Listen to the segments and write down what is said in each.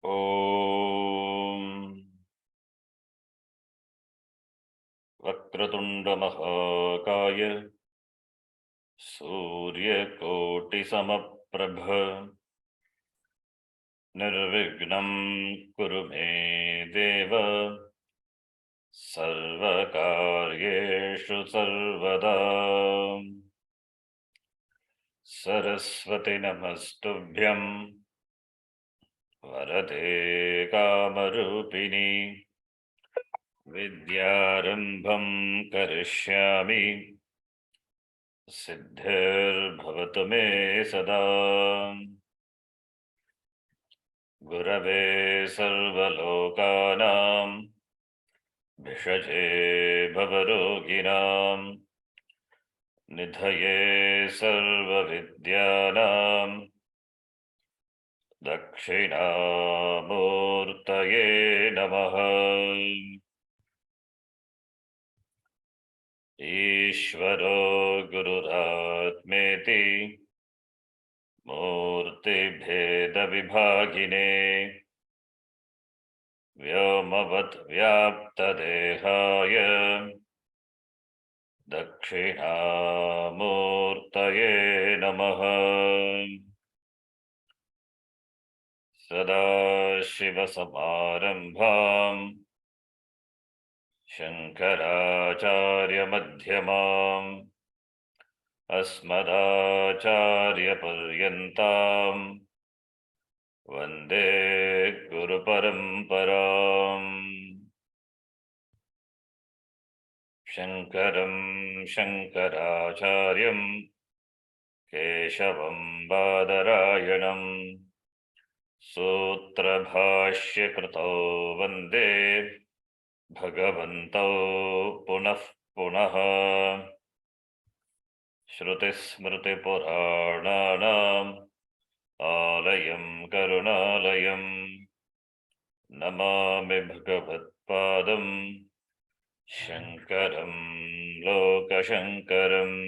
ॐ वक्रतुण्डमहाकाय सूर्यकोटिसमप्रभ निर्विघ्नं कुरु मे देव सर्वकार्येषु सर्वदा। सरस्वती नमस्तुभ्यं वरदे कामरूपिणी विद्यारम्भं करिष्यामि सिद्धिर्भवतु मे सदा। गुरवे सर्वलोकानां भिषजे भवरोगिणां निधये सर्वविद्यानां दक्षिणामूर्तये नमः। ईश्वरो गुरुरात्मेति मूर्तिभेदविभागिने व्योमवत् व्याप्तदेहाय दक्षिणामूर्तये नमः। सदाशिवसमारम्भां शङ्कराचार्यमध्यमाम् अस्मदाचार्यपर्यन्तां वन्दे गुरुपरम्पराम्। शङ्करं शङ्कराचार्यं केशवं बादरायणं सूत्रभाष्यकृतौ वन्दे भगवन्तौ पुनः पुनः। श्रुतिस्मृतिपुराणानाम् आलयं करुणालयं नमामि भगवत्पादं शङ्करं लोकशङ्करम्।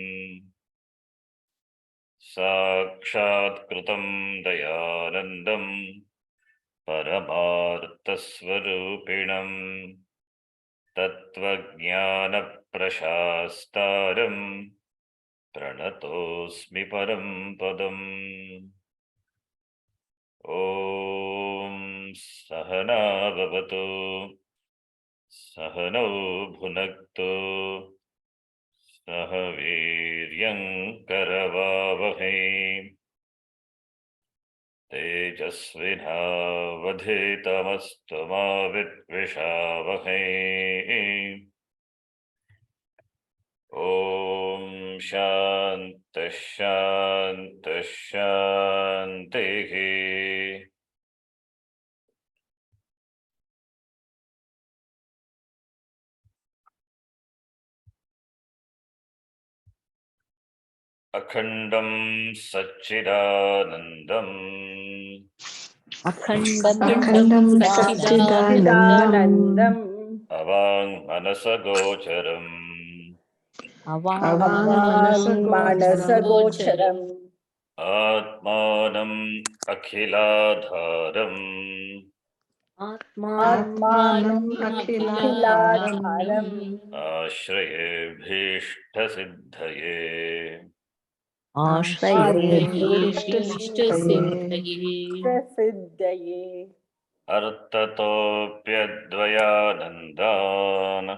साक्षात्कृतं दयानन्दं परमार्थस्वरूपिणं तत्त्वज्ञानप्रशास्तारं प्रणतोऽस्मि परं पदम्। ॐ सहना भवतु सहनौ भुनक्तु सह वीर्यं करवावहै तेजस्विनावधीतमस्तु मा विद्विषावहै। ॐ शान्तिः शान्तिः शान्तिः। अखण्डं सच्चिदानन्दम् अखण्डं सच्चिदानन्दम् अवाङ्मनसगोचरम् अवाङ्मनसगोचरम् आत्मानम् अखिलाधारम् आत्मानम् अखिलाधारम् आश्रये भीष्टसिद्धये सिद्धये अर्थतोऽप्यद्वयानन्दान्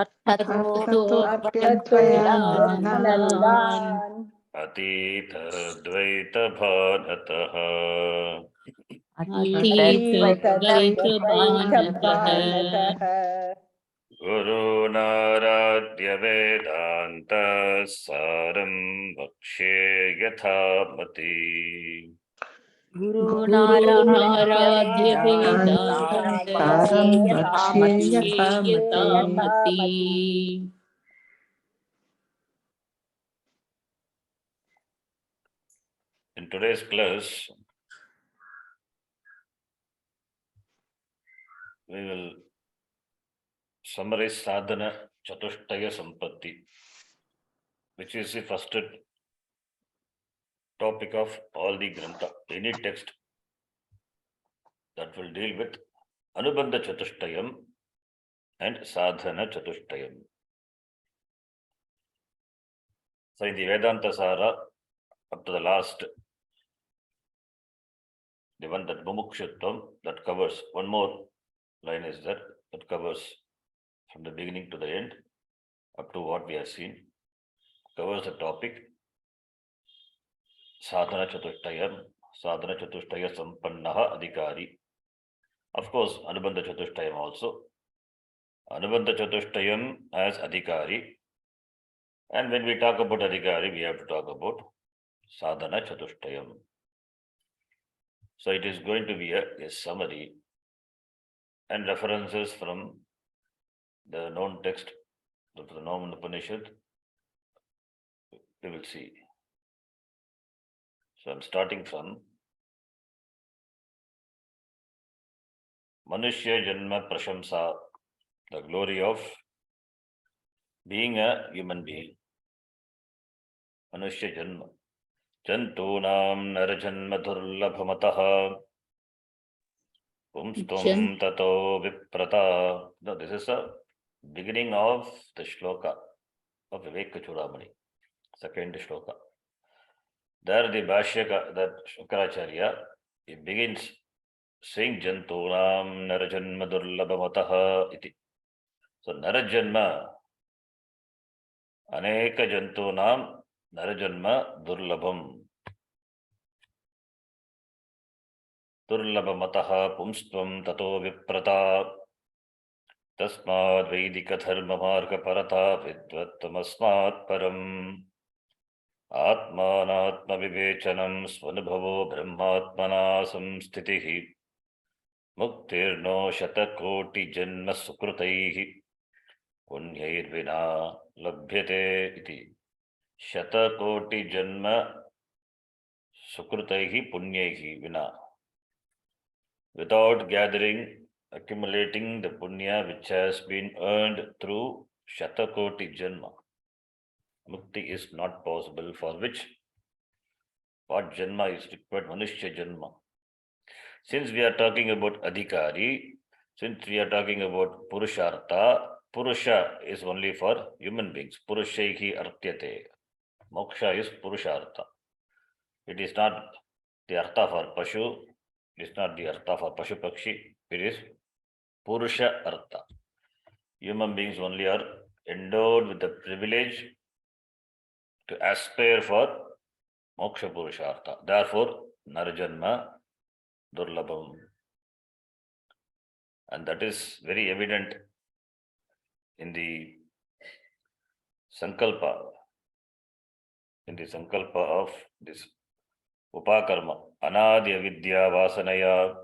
अर्थतोऽप्यद्वयानन्दान् अतीतद्वैतभानतः गुरूणाराध्य वेदान्तः सारं वक्ष्ये यथामति। गुरूणाराध्य वेदान्तसारं वक्ष्ये यथामति। In today's class, we will summarize sadhana chatushtaya sampatti, which is the first topic of all the grantha, any text. that will deal with Anubandha Chatushtayam and Sadhana Chatushtayam. So in the Vedantasara, up to the last, the one that Mumukshutvam, that covers, one more line is that covers from the beginning to the end, up to what we have seen, covers the topic Sadhana Chatushtayam, Sadhana Chatushtaya Sampannaha Adhikari. Of course, Anubandha Chatushtayam also. Anubandha Chatushtayam as Adhikari. And when we talk about Adhikari, we have to talk about Sadhana Chatushtayam. So it is going to be a summary and references from the known text, the known Upanishad. We will see. So I'm starting from Manushya Janma Prashamsa, the glory of being a human being. Manushya Janma. Jantunam Narajanma Durlabhamataha Pumstum Tato Viprata. No, this is a beginning of the shloka of Viveka Chudamani, second shloka. There the Bhashyaka, that Shankaracharya, he begins saying Jantunam Narajanma Durlabhamataha iti. So Narajanma, Aneka Jantunam Narajanma Durlabham. Durlabhamataha Pumstvam Tato Viprata. Tasmad Vedika Dharma Marga Parata Vidvattamasmat Param. Atmanatma Vivechanam Svanubhavo Brahmatmana Samstitihi Muktirno Shatakoti Janma Sukrutaihi Punyairvina Labhyate iti. Shatakoti Janma Sukrutaihi Punyaihi Vina. Without gathering, accumulating the punya which has been earned through Shatakoti Janma, Mukti is not possible, for which what Janma is required? Manushya Janma. Since we are talking about Adhikari, since we are talking about Purushartha, Purusha is only for human beings. Purushaihi Artyate. Moksha is Purushartha. It is not the Artha for Pashu, it is not the Artha for Pashu Pakshi, it is Purusha Artha. Human beings only are endowed with the privilege to aspire for Moksha Purushartha. Therefore, Narajanma Durlabham. And that is very evident in the Sankalpa, of this Upakarma. Anadi Avidya Vasanaya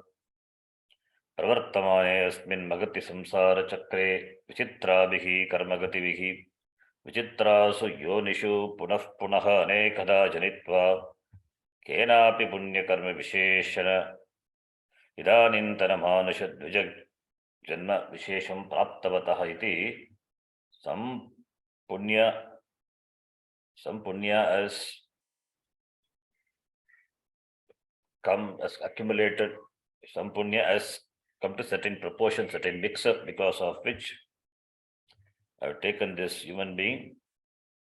Pravartamane Asmin Magati Samsara Chakre Vichitrabihi Karmagativihi Vichitrasu Yonishu Punah Punaha Anekada Janitva Kenapi Punya Karma Visheshana Idanintana Manusha Dvijag Janma Vishesham Praptavataha iti. Some punya has come, as accumulated, some punya has come to certain proportion, certain mix-up, because of which I have taken this human being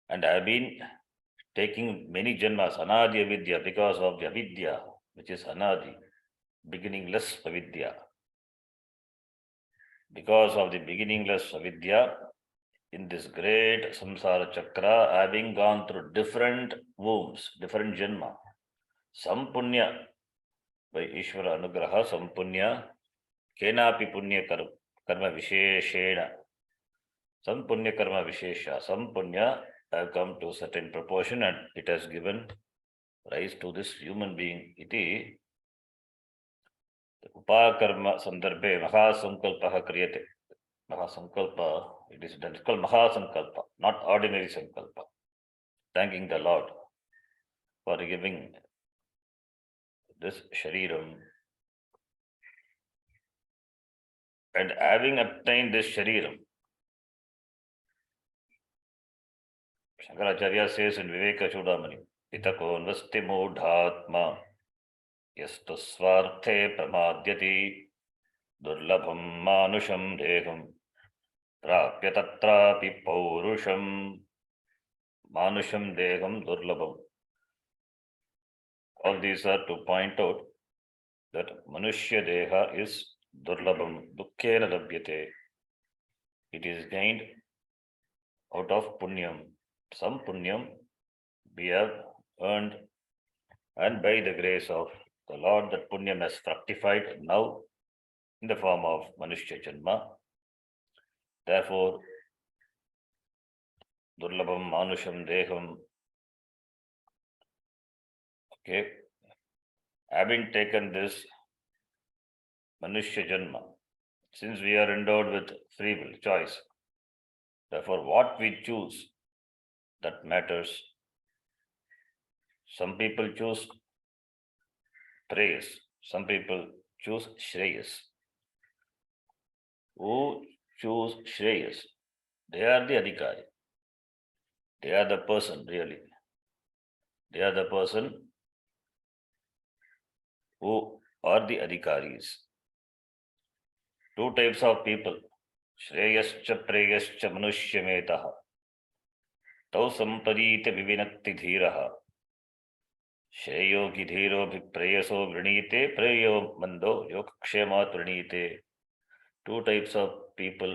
and I have been taking many janmas, anadi avidya, because of the avidya, which is anadi, beginningless avidya. Because of the beginningless avidya, in this great samsara chakra, having gone through different wombs, different janma, some punya by Ishvara Anugraha, some punya, kenapi punya karma visheshena, some punya karma vishesha, some punya have come to a certain proportion and it has given rise to this human being. Iti Upakarma Sandarbhe Mahasankalpaha Kriyate. Mahasankalpa, it is done. It's called Mahasankalpa, not ordinary Sankalpa. Thanking the Lord for giving this Shariram. And having obtained this Shariram, Shankaracharya says in Viveka Chudamani, Itakon Vasti Modhatma yastu swarthe pramadyati durlabham manusham deham prapya tatrapi paurusham manusham deham durlabham. All these are to point out that manushya deha is durlabham, dukkhena labhyate. It is gained out of punyam. Some punyam we have earned, and by the grace of the Lord, that punyam has fructified now in the form of manushya janma. Therefore, durlabham manusham deham. Okay, having taken this manushya janma, since we are endowed with free will, choice, therefore what we choose, that matters. Some people choose praise, some people choose shreyas. Who choose shreyas? They are the adhikari. They are the person, really. They are the person who are the adhikaris. Two types of people, shreyascha preyascha manushyametaha. Tau sampadita vivinakti dhiraha. Shreyo ki dhiro bhipreyaso vrinite preyo mando yokakshemat vrinite. Two types of people.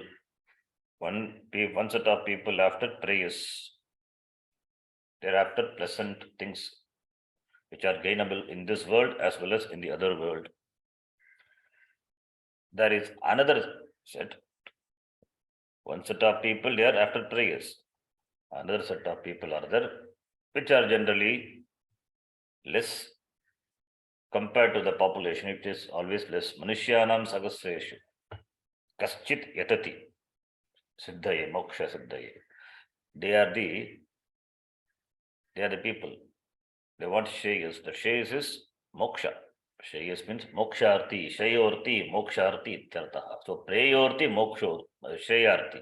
One set of people after prayers. They are after pleasant things which are gainable in this world as well as in the other world. There is another set. One set of people, they are after prayers. Another set of people are there, which are generally less compared to the population. It is always less. Manushyanam sagasreshu kaschit yatati siddhaye moksha siddhaye. They are the people. They want shreyas. The shreyas is moksha. Shreyas means moksharti, shreyorti, moksharti ityartaha. So preyorti, moksho, shreyarti.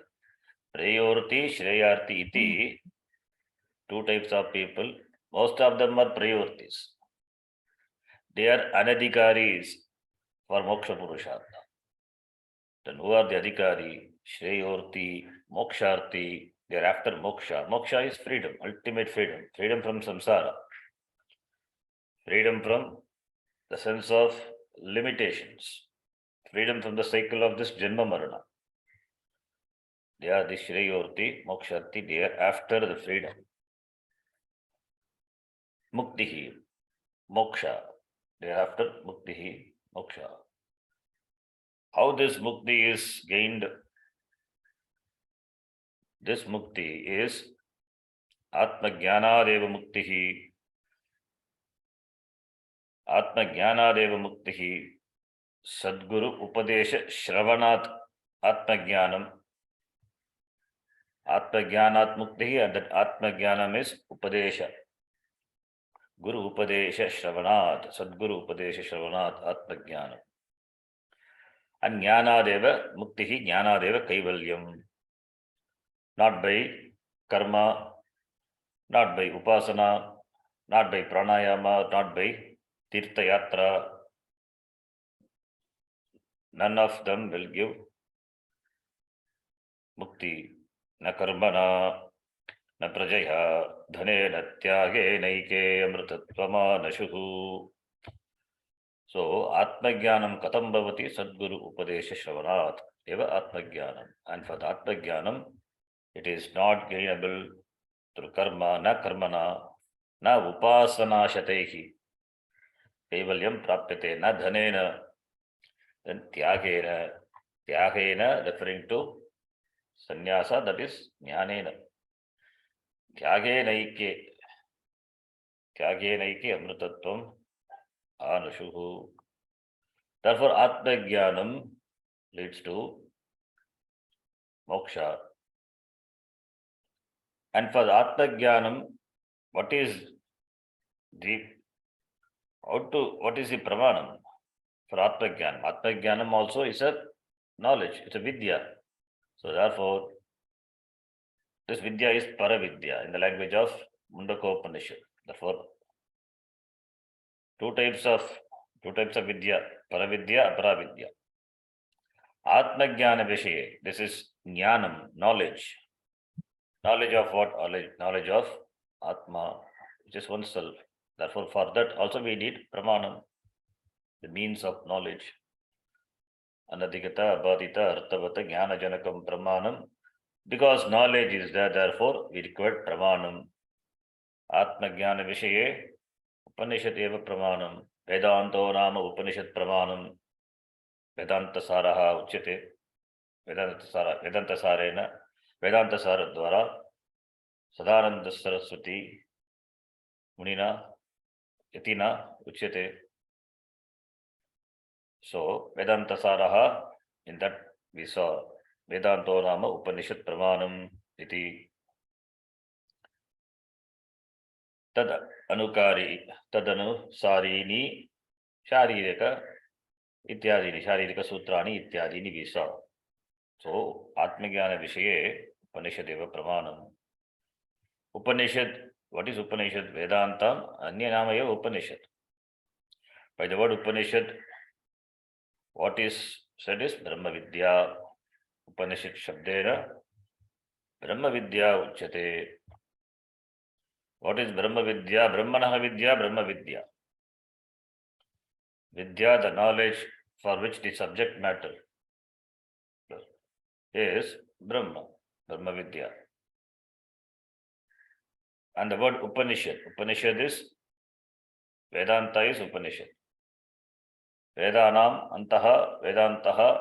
Preyorti, shreyarti iti. Two types of people. Most of them are preyortis. They are anadhikaris for moksha purushartha. Then who are the adhikari? Shreyorti, moksharti. They are after moksha. Moksha is freedom, ultimate freedom. Freedom from samsara. Freedom from the sense of limitations. Freedom from the cycle of this janma marana. They are the shreyorti, moksharti. They are after the freedom. Muktihi, moksha. They are after muktihi, moksha. How this mukti is gained? This mukti is Atma Jnanadeva Muktihi. Atma Jnanadeva Muktihi. Sadguru Upadesha Shravanat Atma Jnanam. Atma Jnanat Muktihi, and that Atma Jnanam is Upadesha. Guru Upadesha Shravanat. Sadguru Upadesha Shravanat Atma Jnanam. And Jnanadeva Muktihi, Jnanadeva Kaivalyam. Not by karma, not by upasana, not by pranayama, not by tirtha yatra. None of them will give mukti. Na karmana, na prajaya, dhane na tyage naike amritatvama nashuhu. So, Atmajnanam katam bhavati sadguru upadesha shravanat eva Atmajnanam. And for the Atmajnanam, it is not gainable through karma, na karmana, na upasana shatehi. Kaivalyam prapyate, na dhanena, then tyagena. Tyagena referring to sannyasa, that is jnanena. Tyagenaike. Tyagenaike amritatvam anushuhu. Therefore, Atmajnanam leads to moksha. And for the Atmajnanam, what is the pramanam for Atmajnanam? Atmajnanam also is a knowledge, it's a vidya. So therefore, this vidya is paravidya in the language of Mundakopanishad. Therefore, two types of Two types of vidya, paravidya, aparavidya. Atmajnana vishaye, this is jnanam, knowledge. Knowledge of what? Knowledge of Atma, which is oneself. Therefore, for that also we need pramanam, the means of knowledge. Anadhikata, abadita, arthavata, jnana janakam pramanam. Because knowledge is there, therefore we require pramanam. Atmajnana vishaye, Upanishad eva pramanam. Vedanto nama Upanishad pramanam. Vedantasara uchyate. Vedantasarena. Vedantasara dwara. Sadananda Saraswati Munina Yatina Uchyate. So Vedantasaraha, in that we saw Vedanto Nama Upanishad Pramanam iti tad anukari tadanusarini sharirika ityadini sharirika sutrani ityadini we saw. So Atmajnana Vishaye Upanishad eva Pramanam. Upanishad, what is Upanishad? Vedantam, Anya Namaya Upanishad. By the word Upanishad, what is said is Brahma Vidya. Upanishad Shabdena, Brahma Vidya Uchyate. What is Brahma Vidya? Brahmanaha Vidya, Brahma Vidya. Vidya, the knowledge for which the subject matter is Brahma, Brahma Vidya. And the word Upanishad, Upanishad is Vedanta is Upanishad. Vedanam antaha Vedantaha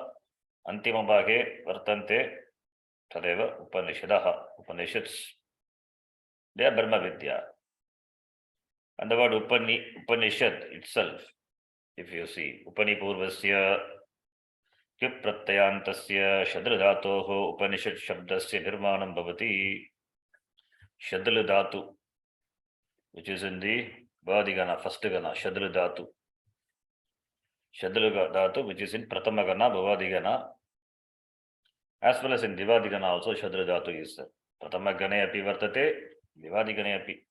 antima bhage vartante tadeva Upanishadaha. Upanishads, they are Brahma Vidya. And the word Upanishad itself, if you see, Upanipurvasya Kip Pratyantasya Shadradatoho Upanishad Shabdasya Nirmanam Bhavati. Shadla Dhatu, which is in the Vadigana, first Gana, Shadla Dhatu. Shadla Dhatu, which is in Pratama Gana, Bhavadigana, as well as in Divadigana also Shadla Dhatu is there. Pratama Gane api vartate, Divadigane api.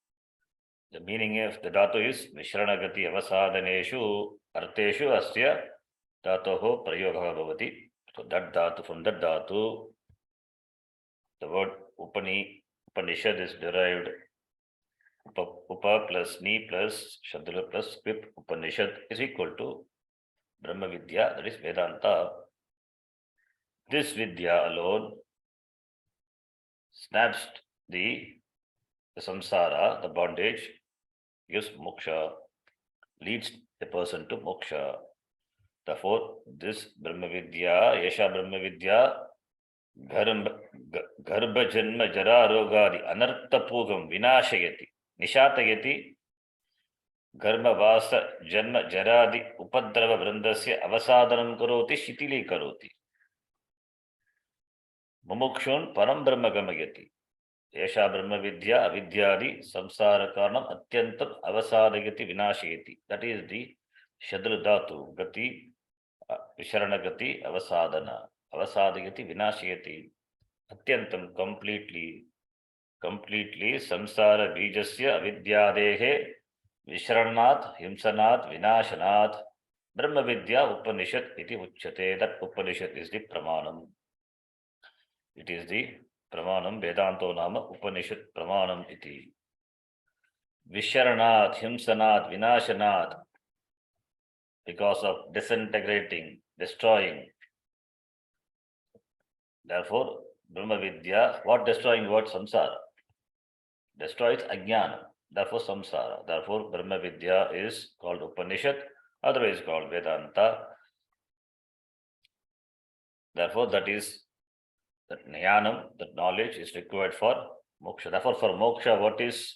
The meaning of the Dhatu is Mishranagati Avasadhaneshu Arteshu Asya Dhatoho Prayogaha Bhavati. So that Dhatu, from that Dhatu, the word Upanishad is derived. Upa plus Ni plus Shadula plus Quip Upanishad is equal to Brahma Vidya, that is Vedanta. This Vidya alone snaps the samsara, the bondage, gives moksha, leads the person to moksha. Therefore, this Brahma Vidya, Yesha Brahma Vidya, Garbha Janma Jara Rogadi Anartapugam Vinashayati Nishatayati Garma Vasa Janma Jaradi Upadrava Vrandasya Avasadanam Karoti Shitili Karoti Mumukshun Param Brahma Gamayati. Yesha Brahma Vidya Avidyadi Samsara Karnam Atyantam Avasadagati Vinashayati. That is the Shadra Dhatu Gati Visharanagati Avasadana. Avasadagati Vinashayati. Atyantam completely samsara bijasya avidyadehe visharanat himsanat vinashanat Brahma Vidya Upanishad iti uchyate. That Upanishad is the pramanam. It is the pramanam. Vedanto nama Upanishad pramanam iti. Visharanat himsanat vinashanat, because of disintegrating, destroying. Therefore, Brahma Vidya, what destroying what? Samsara. Destroys ajnana. Therefore, samsara. Therefore, Brahma Vidya is called Upanishad, otherwise called Vedanta. Therefore, that is that jnanam, that knowledge is required for moksha. Therefore, for moksha, what is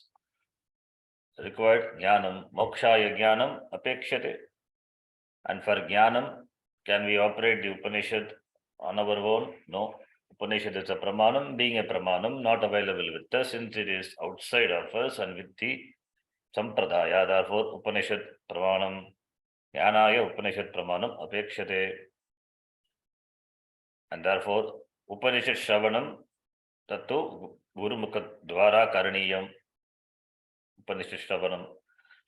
required? Jnanam. Mokshaya jnanam apekshate. And for jnanam, can we operate the Upanishad on our own? No. Upanishad is a pramanam. Being a pramanam, not available with us since it is outside of us and with the sampradaya. Therefore, Upanishad pramanam, jnanaya Upanishad pramanam apekshate. And therefore, Upanishad shravanam tattu gurumukha dvara karaniyam. Upanishad shravanam.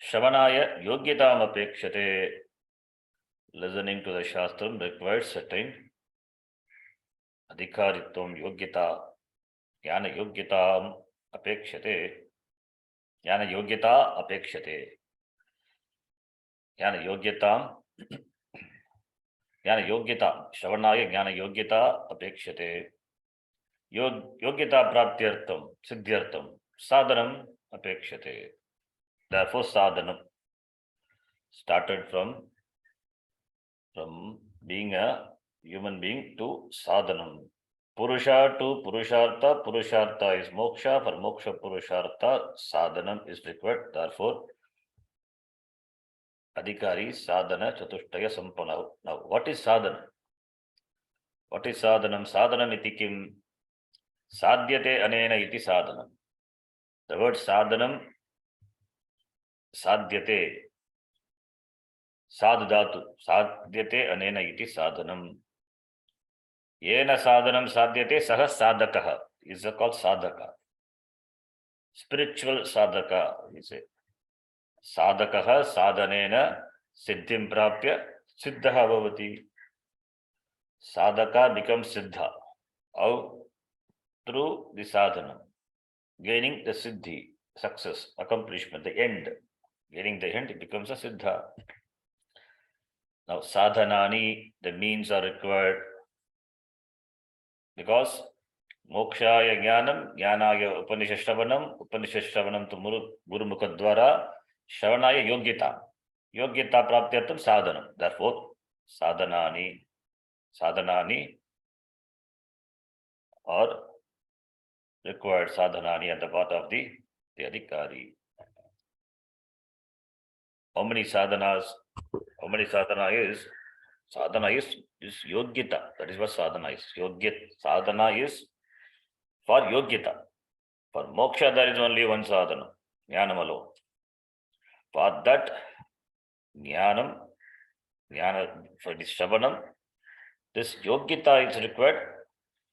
Shravanaya yogyatam apekshate. listening to the Shastram requires certain adhikaritvam, yogyata, jnana yogyatam apekshate, jnana yogyata apekshate, jnana yogyatam, jnana yogyata, shravanaya jnana yogyata apekshate, yogyata praptyartam, siddhyartam, sadhanam apekshate. Therefore, sadhanam started from being a human being to sadhanam. Purusha to purushartha, purushartha is moksha, for moksha purushartha, sadhanam is required. Therefore, adhikari sadhana chatushtaya sampana. Now, what is sadhana? What is sadhanam? Sadhanam iti kim? Sadhyate anena iti sadhanam. The word sadhanam, sadhyate, sadhatu, sadhyate anena iti sadhanam. Yena sadhanam sadhyate saha sadhakaha is called sadhaka. Spiritual sadhaka, he said. Sadhakaha sadhanena siddhim prapya siddhaha bhavati. Sadhaka becomes siddha. How? Through the sadhana. Gaining the siddhi, success, accomplishment, the end. Getting the end, it becomes a siddha. Now, sadhanani, the means are required. Because mokshaya jnanam, jnanaya upanishashravanam to guru mukha shravanaya yogyata. Yogyata praptyartam sadhanam. Therefore, sadhanani are required, sadhanani at the part of the adhikari. How many sadhana is? Sadhana is yogyata. That is what sadhana is. Sadhana is for yogyata. For moksha, there is only one sadhana, jnanam alone. For that jnana, for this shravanam, this yogyata is required.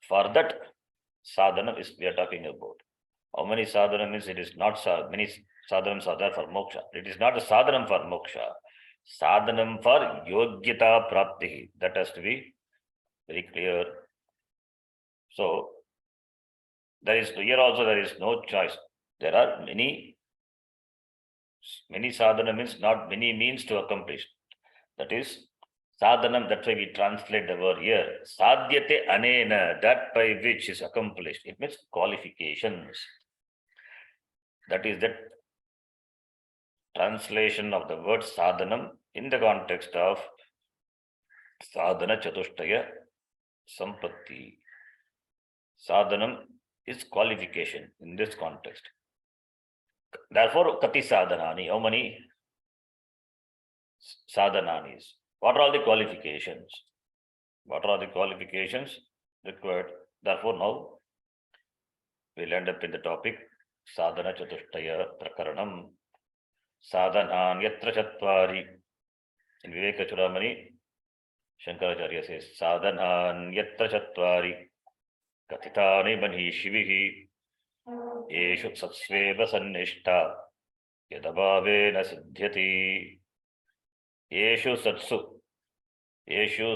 For that sadhana is we are talking about. How many sadhana means it is not many sadhanams are there for moksha. It is not a sadhanam for moksha. Sadhanam for yogyata prapti. That has to be very clear. So here also there is no choice. There are many sadhana means not many means to accomplish. That is sadhanam, that's why we translate the word here. Sadhyate anena, that by which is accomplished. It means qualifications. That is the translation of the word sadhanam in the context of sadhana chatushtaya sampatti. Sadhanam is qualification in this context. Therefore, kati sadhanani, how many sadhananis? What are all the qualifications? What are the qualifications required? Therefore, now we'll end up in the topic sadhana chatushtaya prakaranam. Sadhanan yatra chatvari. In Viveka Chudamani, Shankaracharya says, Sadhanan yatra chatvari katitani manishivihi eshu satsveva sannishta yadabhavena siddhyati. Eshu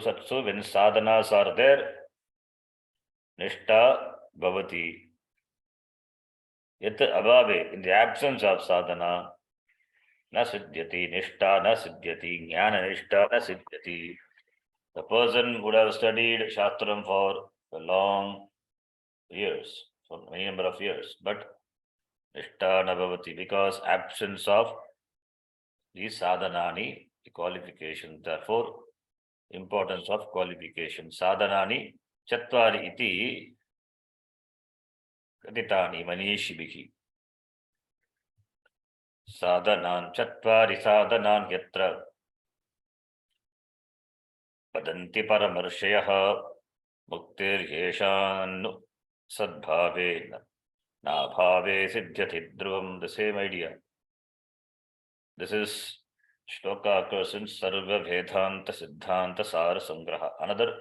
satsu, when sadhanas are there, nishta bhavati. Yat abhave, in the absence of sadhana, na siddhyati, nishta na siddhyati, jnana nishta na siddhyati. The person would have studied Shastram for a long years, for many number of years, but nishta na bhavati, because absence of these sadhanani, the qualification. Therefore, importance of qualification. Sadhanani chatvari iti katitani manishibihi. Sadhanan chatvari sadhanan yatra vadanti paramarshayah muktir yeshan sadbhave na bhave siddhyati dhruvam. The same idea. This is shloka occurs in Sarva Vedanta Siddhanta Sara Sangraha, another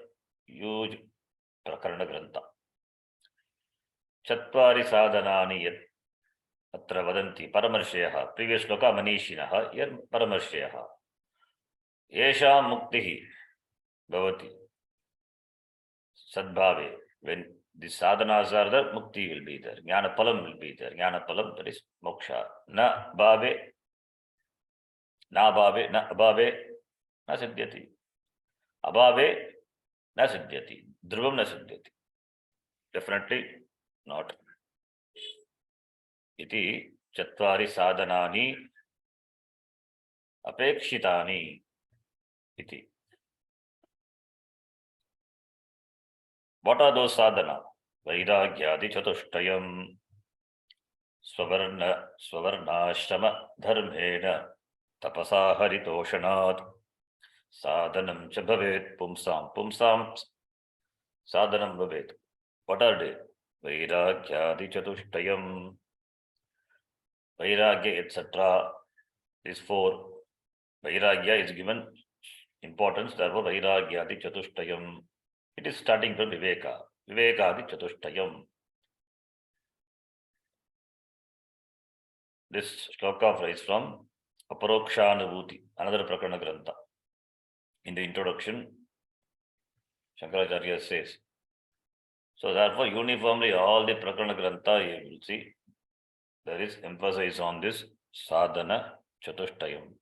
huge prakarana grantha. Chatvari sadhanani yat atra vadanti paramarshayah. Previous shloka manishinaha, here paramarshayah. Yesha muktihi bhavati sadbhave. When the sadhanas are there, mukti will be there. Jnana palam will be there. Jnana palam, that is moksha. Na bhave, na bhave, na abhave, na siddhyati. Abhave, na siddhyati. Dhruvam na siddhyati. Definitely not. Iti chatvari sadhanani apekshitani iti. What are those sadhana? Vairagyadi chatushtayam swavarnashrama dharmena tapasa haritoshanat sadhanam cha bhavet pumsam sadhanam bhavet. What are they? Vairagyadi chatushtayam, vairagya etc. These four. Vairagya is given importance, therefore vairagyadi chatushtayam. It is starting from viveka. Vivekadi chatushtayam. This shloka is from Aparokshanubhuti, another Prakarana Grantha. In the introduction, Shankaracharya says, so therefore uniformly all the Prakarana Grantha you will see there is emphasis on this sadhana chatushtayam.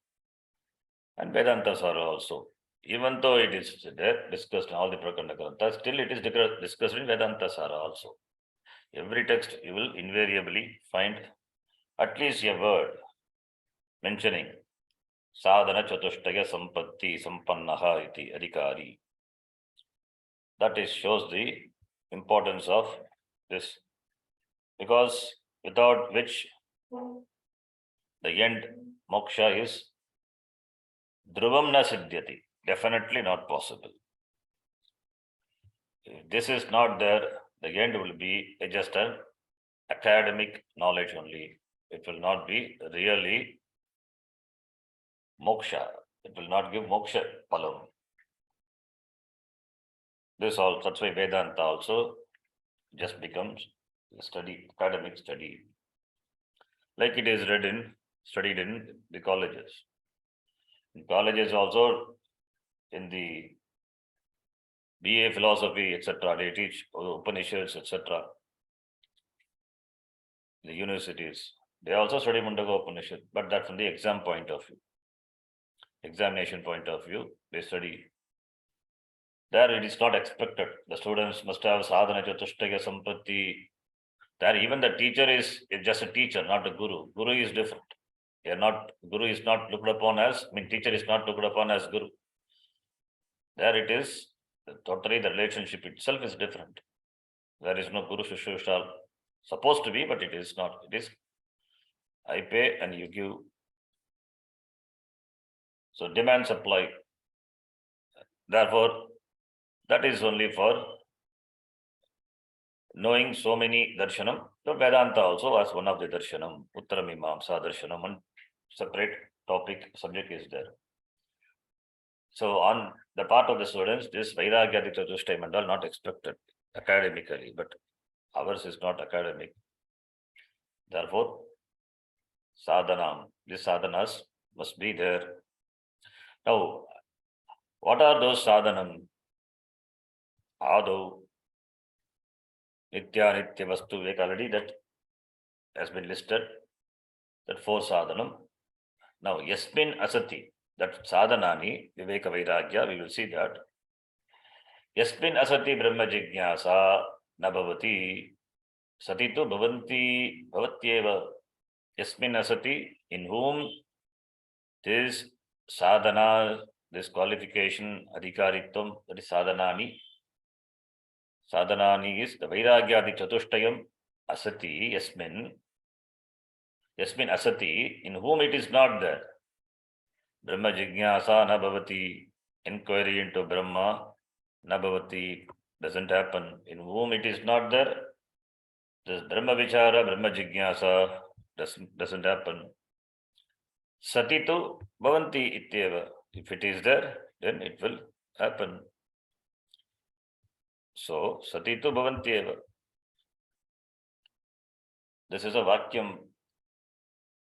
And Vedantasara also. Even though it is there, discussed in all the Prakarana Granthas, still it is discussed in Vedantasara also. Every text you will invariably find at least a word mentioning sadhana chatushtaya sampatti sampannaha iti adhikari. That is shows the importance of this, because without which the end moksha is dhruvam na siddhyati, definitely not possible. If this is not there, the end will be just an academic knowledge only. It will not be really moksha. It will not give moksha palam. This all, that's why Vedanta also just becomes a study, academic study. Like it is studied in the colleges. In colleges also, in the BA philosophy, etc., they teach Upanishads, etc. The universities, they also study Mundaka Upanishad, but that from the exam point of view, examination point of view, they study. There it is not expected. The students must have sadhana chatushtaya sampatti. There even the teacher is just a teacher, not a guru. Guru is different. Guru is not looked upon as, teacher is not looked upon as guru. There it is, totally the relationship itself is different. There is no guru shushusha, supposed to be, but it is not. It is, I pay and you give. So demand supply. Therefore, that is only for knowing so many darshanam. So Vedanta also as one of the darshanam, Uttaramimamsa darshanam, one separate topic, subject is there. So on the part of the students, this Vairagya Chatushtayam and all not expected academically, but ours is not academic. Therefore, sadhanam, these sadhanas must be there. Now, what are those sadhanam? Ado, Nitya, Nitya Vastu Vivek, already that has been listed, that four sadhanam. Now, Yasmin Asati, that sadhanani, Viveka Vairagya, we will see that. Yasmin Asati Brahma Jignasa Nabhavati Sati tu Bhavanti Bhavatyeva. Yasmin Asati, in whom this sadhana, this qualification, adhikaritvam, that is sadhanani. Sadhanani is the Vairagyadi Chatushtayam Asati, Yasmin Asati, in whom it is not there. Brahma Jignasa na bhavati, inquiry into Brahma, na bhavati, doesn't happen. In whom it is not there, this Brahma Vichara, Brahma Jignasa doesn't happen. Sati tu bhavanti ityeva. If it is there, then it will happen. So, sati tu bhavanti eva. This is a vakyam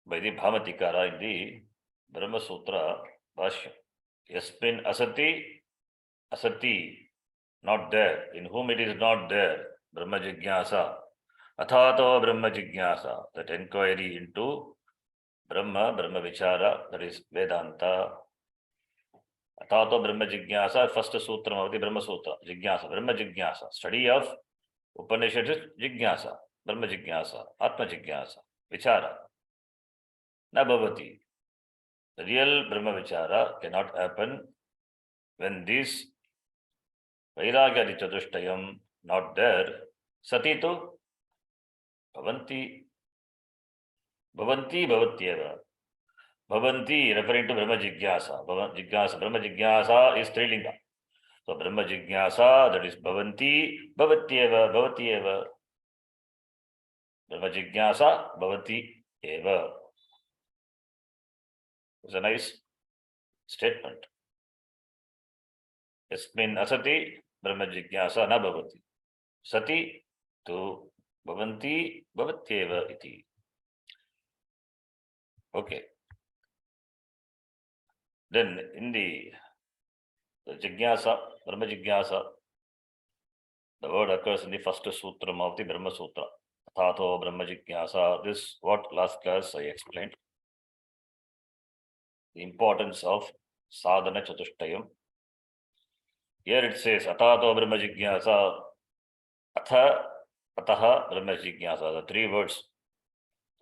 by the Bhamatikara in the Brahma Sutra Bhashya. Yasmin asati, asati, not there. In whom it is not there. Brahma jigyasa. Athato Brahma jigyasa. That inquiry into Brahma, Brahma vichara, that is Vedanta. Athato Brahma jigyasa, first sutra of the Brahma Sutra. Jigyasa, Brahma jigyasa. Study of Upanishad is jigyasa. Brahma jigyasa, Atma jigyasa, vichara. Na bhavati. The real Brahma vichara cannot happen when this Vairagya Chatushtayam not there. Sati tu bhavanti, bhavanti bhavatyeva. Bhavanti referring to Brahma jigyasa. Jigyasa, Brahma jigyasa is Trilinga. So Brahma jigyasa, that is bhavanti, bhavatyeva, bhavatyeva. Brahma jigyasa, bhavati eva. It's a nice statement. Yasmin asati, Brahma jigyasa na bhavati. Sati tu bhavanti, bhavatyeva iti. Okay. Then in the jigyasa, Brahma jigyasa, the word occurs in the first sutram of the Brahma Sutra. Athato Brahma jigyasa. This what last class I explained. The importance of sadhana chatushtayam. Here it says Athato Brahma jigyasa. Atha, ataha Brahma jigyasa. The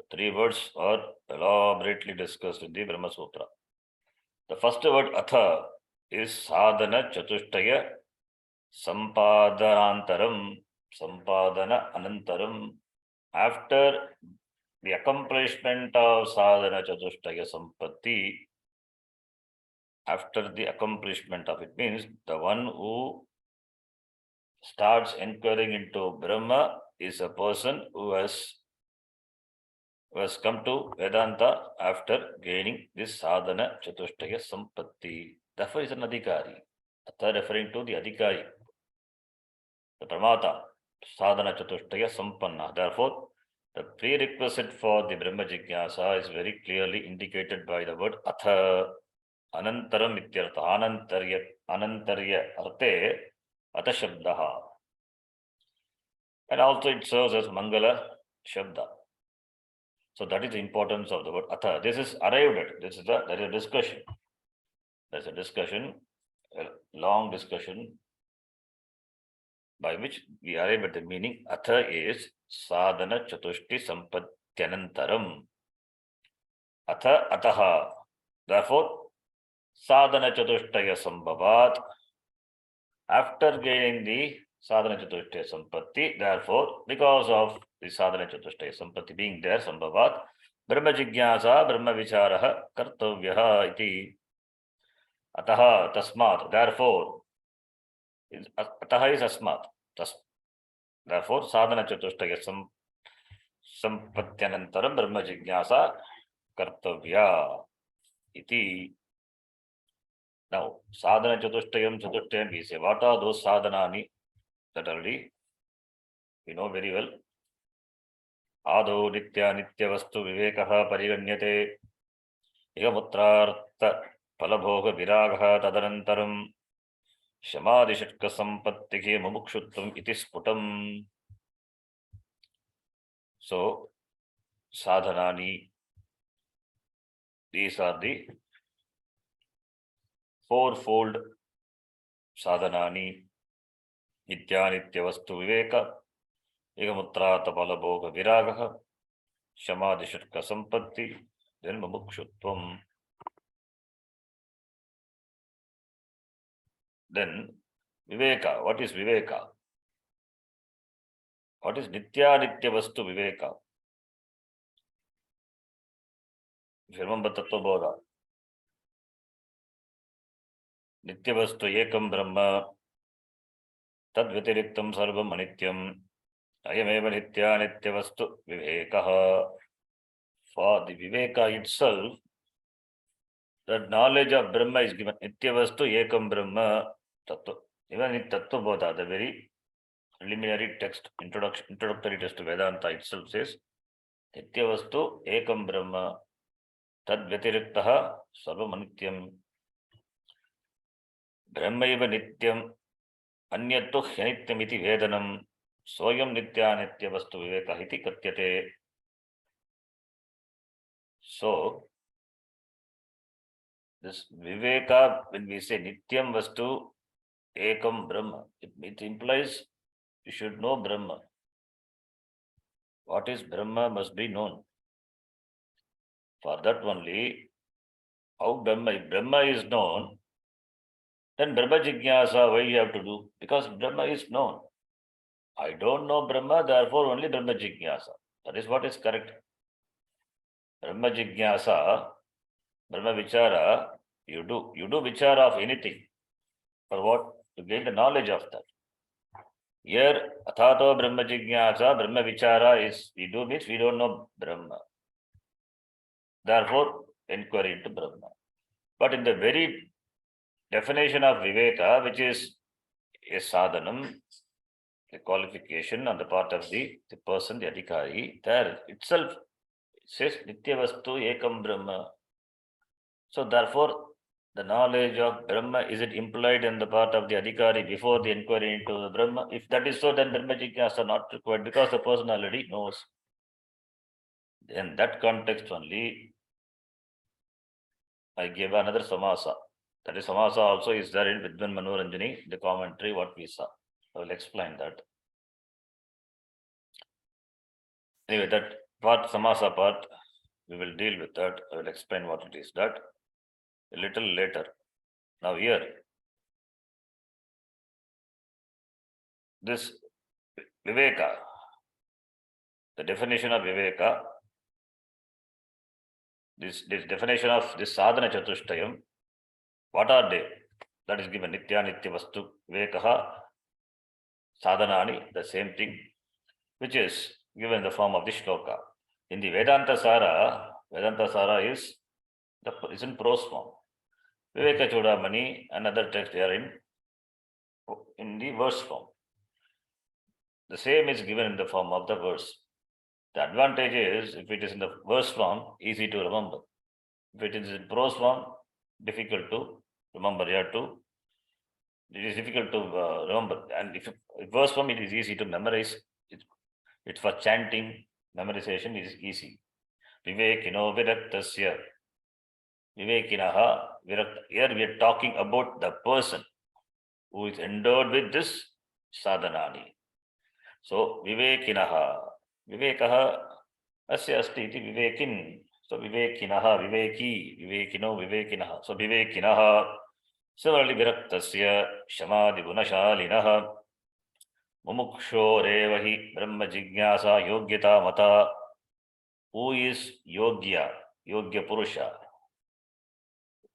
three words are elaborately discussed in the Brahma Sutra. The first word atha is sadhana chatushtaya sampadhanantaram, sampadhana anantaram. After the accomplishment of sadhana chatushtaya sampatti, after the accomplishment of it means the one who starts inquiring into Brahma is a person who has come to Vedanta after gaining this sadhana chatushtaya sampatti. Therefore is an adhikari. Atha referring to the adhikari, the pramata, sadhana chatushtaya sampanna. Therefore, the prerequisite for the Brahma jigyasa is very clearly indicated by the word atha. Anantaram ityartha. Anantarya arte atha shabdaha. And also it serves as mangala shabda. So that is the importance of the word atha. This is arrived at. There is a discussion. There's a discussion, a long discussion, by which we arrive at the meaning. Atha is sadhana chatushti sampatyanantaram. Atha ataha. Therefore, sadhana chatushtaya sambhavat. After gaining the sadhana chatushtaya sampatti, therefore, because of the sadhana chatushtaya sampatti being there, sambhavat, Brahma jigyasa, Brahma vicharaha kartavyaha iti. Ataha tasmat. Therefore, ataha is asmat. Therefore, sadhana chatushtaya sampatyanantaram Brahma jigyasa kartavya iti. Now, sadhana chatushtayam we say. What are those sadhanani that already we know very well? Ado nitya vastu vivekaha pariganyate igamutrartha palabhoga viragaha tadanantaram shamadishatka sampattihe mumukshutvam iti sputam. So, sadhanani, these are the fourfold sadhanani. Nitya vastu viveka, igamutrata palabhoga viragaha, shamadishatka sampatti, then mumukshutvam. Then viveka. What is viveka? What is nitya vastu viveka? If you remember Tattva Bodha, nitya vastu ekam brahma tad vyatiriktam sarvam anityam ayameva nitya vastu vivekaha. For the viveka itself, that knowledge of Brahma is given. Nitya vastu ekam brahma tattva. Even in Tattva Bodha, the very preliminary text, introductory text to Vedanta itself says, nitya vastu ekam brahma tad vyatiriktaha sarvam anityam. Brahmaiva nityam anyattu hyanityam iti vedanam soyam nityanitya vastu viveka iti katyate. So, this viveka, when we say nityam vastu ekam Brahma, it implies you should know Brahma. What is Brahma must be known. For that only, how Brahma, if Brahma is known, then Brahma Jignasa, why you have to do? Because Brahma is known. I don't know Brahma, therefore only Brahma Jignasa. That is what is correct. Brahma Jignasa, Brahma Vichara, you do Vichara of anything. For what? To gain the knowledge of that. Here, Athato Brahma Jignasa, Brahma Vichara is, we do means we don't know Brahma. Therefore, inquiry into Brahma. But in the very definition of Viveka, which is a sadhanam, a qualification on the part of the person, the adhikari, there itself says Nitya Vastu Ekam Brahma. So therefore, the knowledge of Brahma, is it implied in the part of the adhikari before the inquiry into the Brahma? If that is so, then Brahma Jignasa are not required because the person already knows. In that context only, I gave another samasa. That is samasa also is there in Vidvan Manoranjani, the commentary, what we saw. I will explain that. Anyway, that part, samasa part, we will deal with that. I will explain what it is that a little later. Now here, this Viveka, the definition of Viveka, this definition of this sadhana chatushtayam, what are they? That is given Nitya Nitya Vastu Vivekaha Sadhanani, the same thing, which is given in the form of the shloka. In the Vedantasara is in prose form. Viveka Chudamani, another text they are in the verse form. The same is given in the form of the verse. The advantage is, if it is in the verse form, easy to remember. If it is in prose form, difficult to remember. It is difficult to remember. And if verse form, it is easy to memorize. It's for chanting, memorization is easy. Vivekino viraktasya. Vivekinaha virakta. Here we are talking about the person who is endowed with this sadhanani. So vivekinaha. Vivekaha asya asti iti vivekin. So vivekinaha, viveki, vivekino, vivekinaha. So vivekinaha. Similarly, viraktasya shamadi gunashalinaha. Mumuksho revahi brahma jignasa yogyata mata. Who is yogya purusha?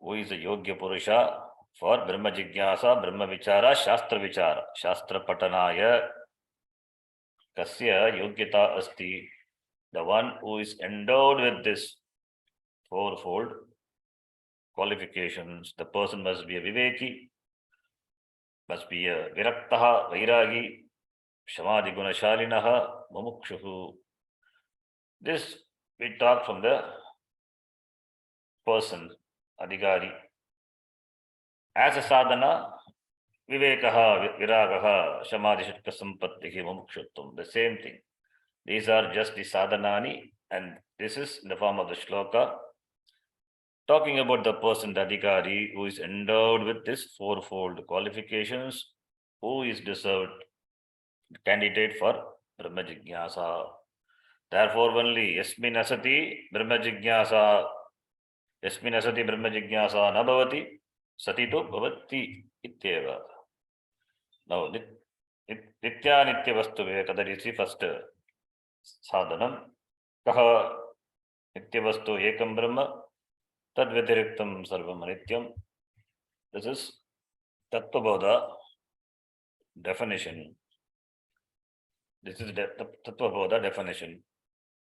Who is a yogya purusha for brahma jignasa, brahma vichara, shastra patanaya? Kasya yogyata asti. The one who is endowed with this fourfold qualifications. The person must be a viveki, must be a viraktaha, vairagi, Shamadi Gunashalinaha, Mumukshuhu. This we talk from the person, Adhikari. As a sadhana, Vivekaha, Viragaha, Shamadhi Shatka Sampattihi, Mumukshuttum. The same thing. These are just the sadhanani, and this is in the form of the shloka, talking about the person, the Adhikari, who is endowed with this fourfold qualifications, who is deserved candidate for Brahma Jignasa. Therefore, only Yasmin Asati Brahma Jignasa Nabhavati Satito Bhavati Ityeva. Now, Nitya Nitya Vastu Viveka, that is the first sadhanam. Kaha Nitya Vastu Ekam Brahma Tad Vyatiriktam Sarvam Anityam. This is Tattvabodha definition. This is the Tattvabodha definition.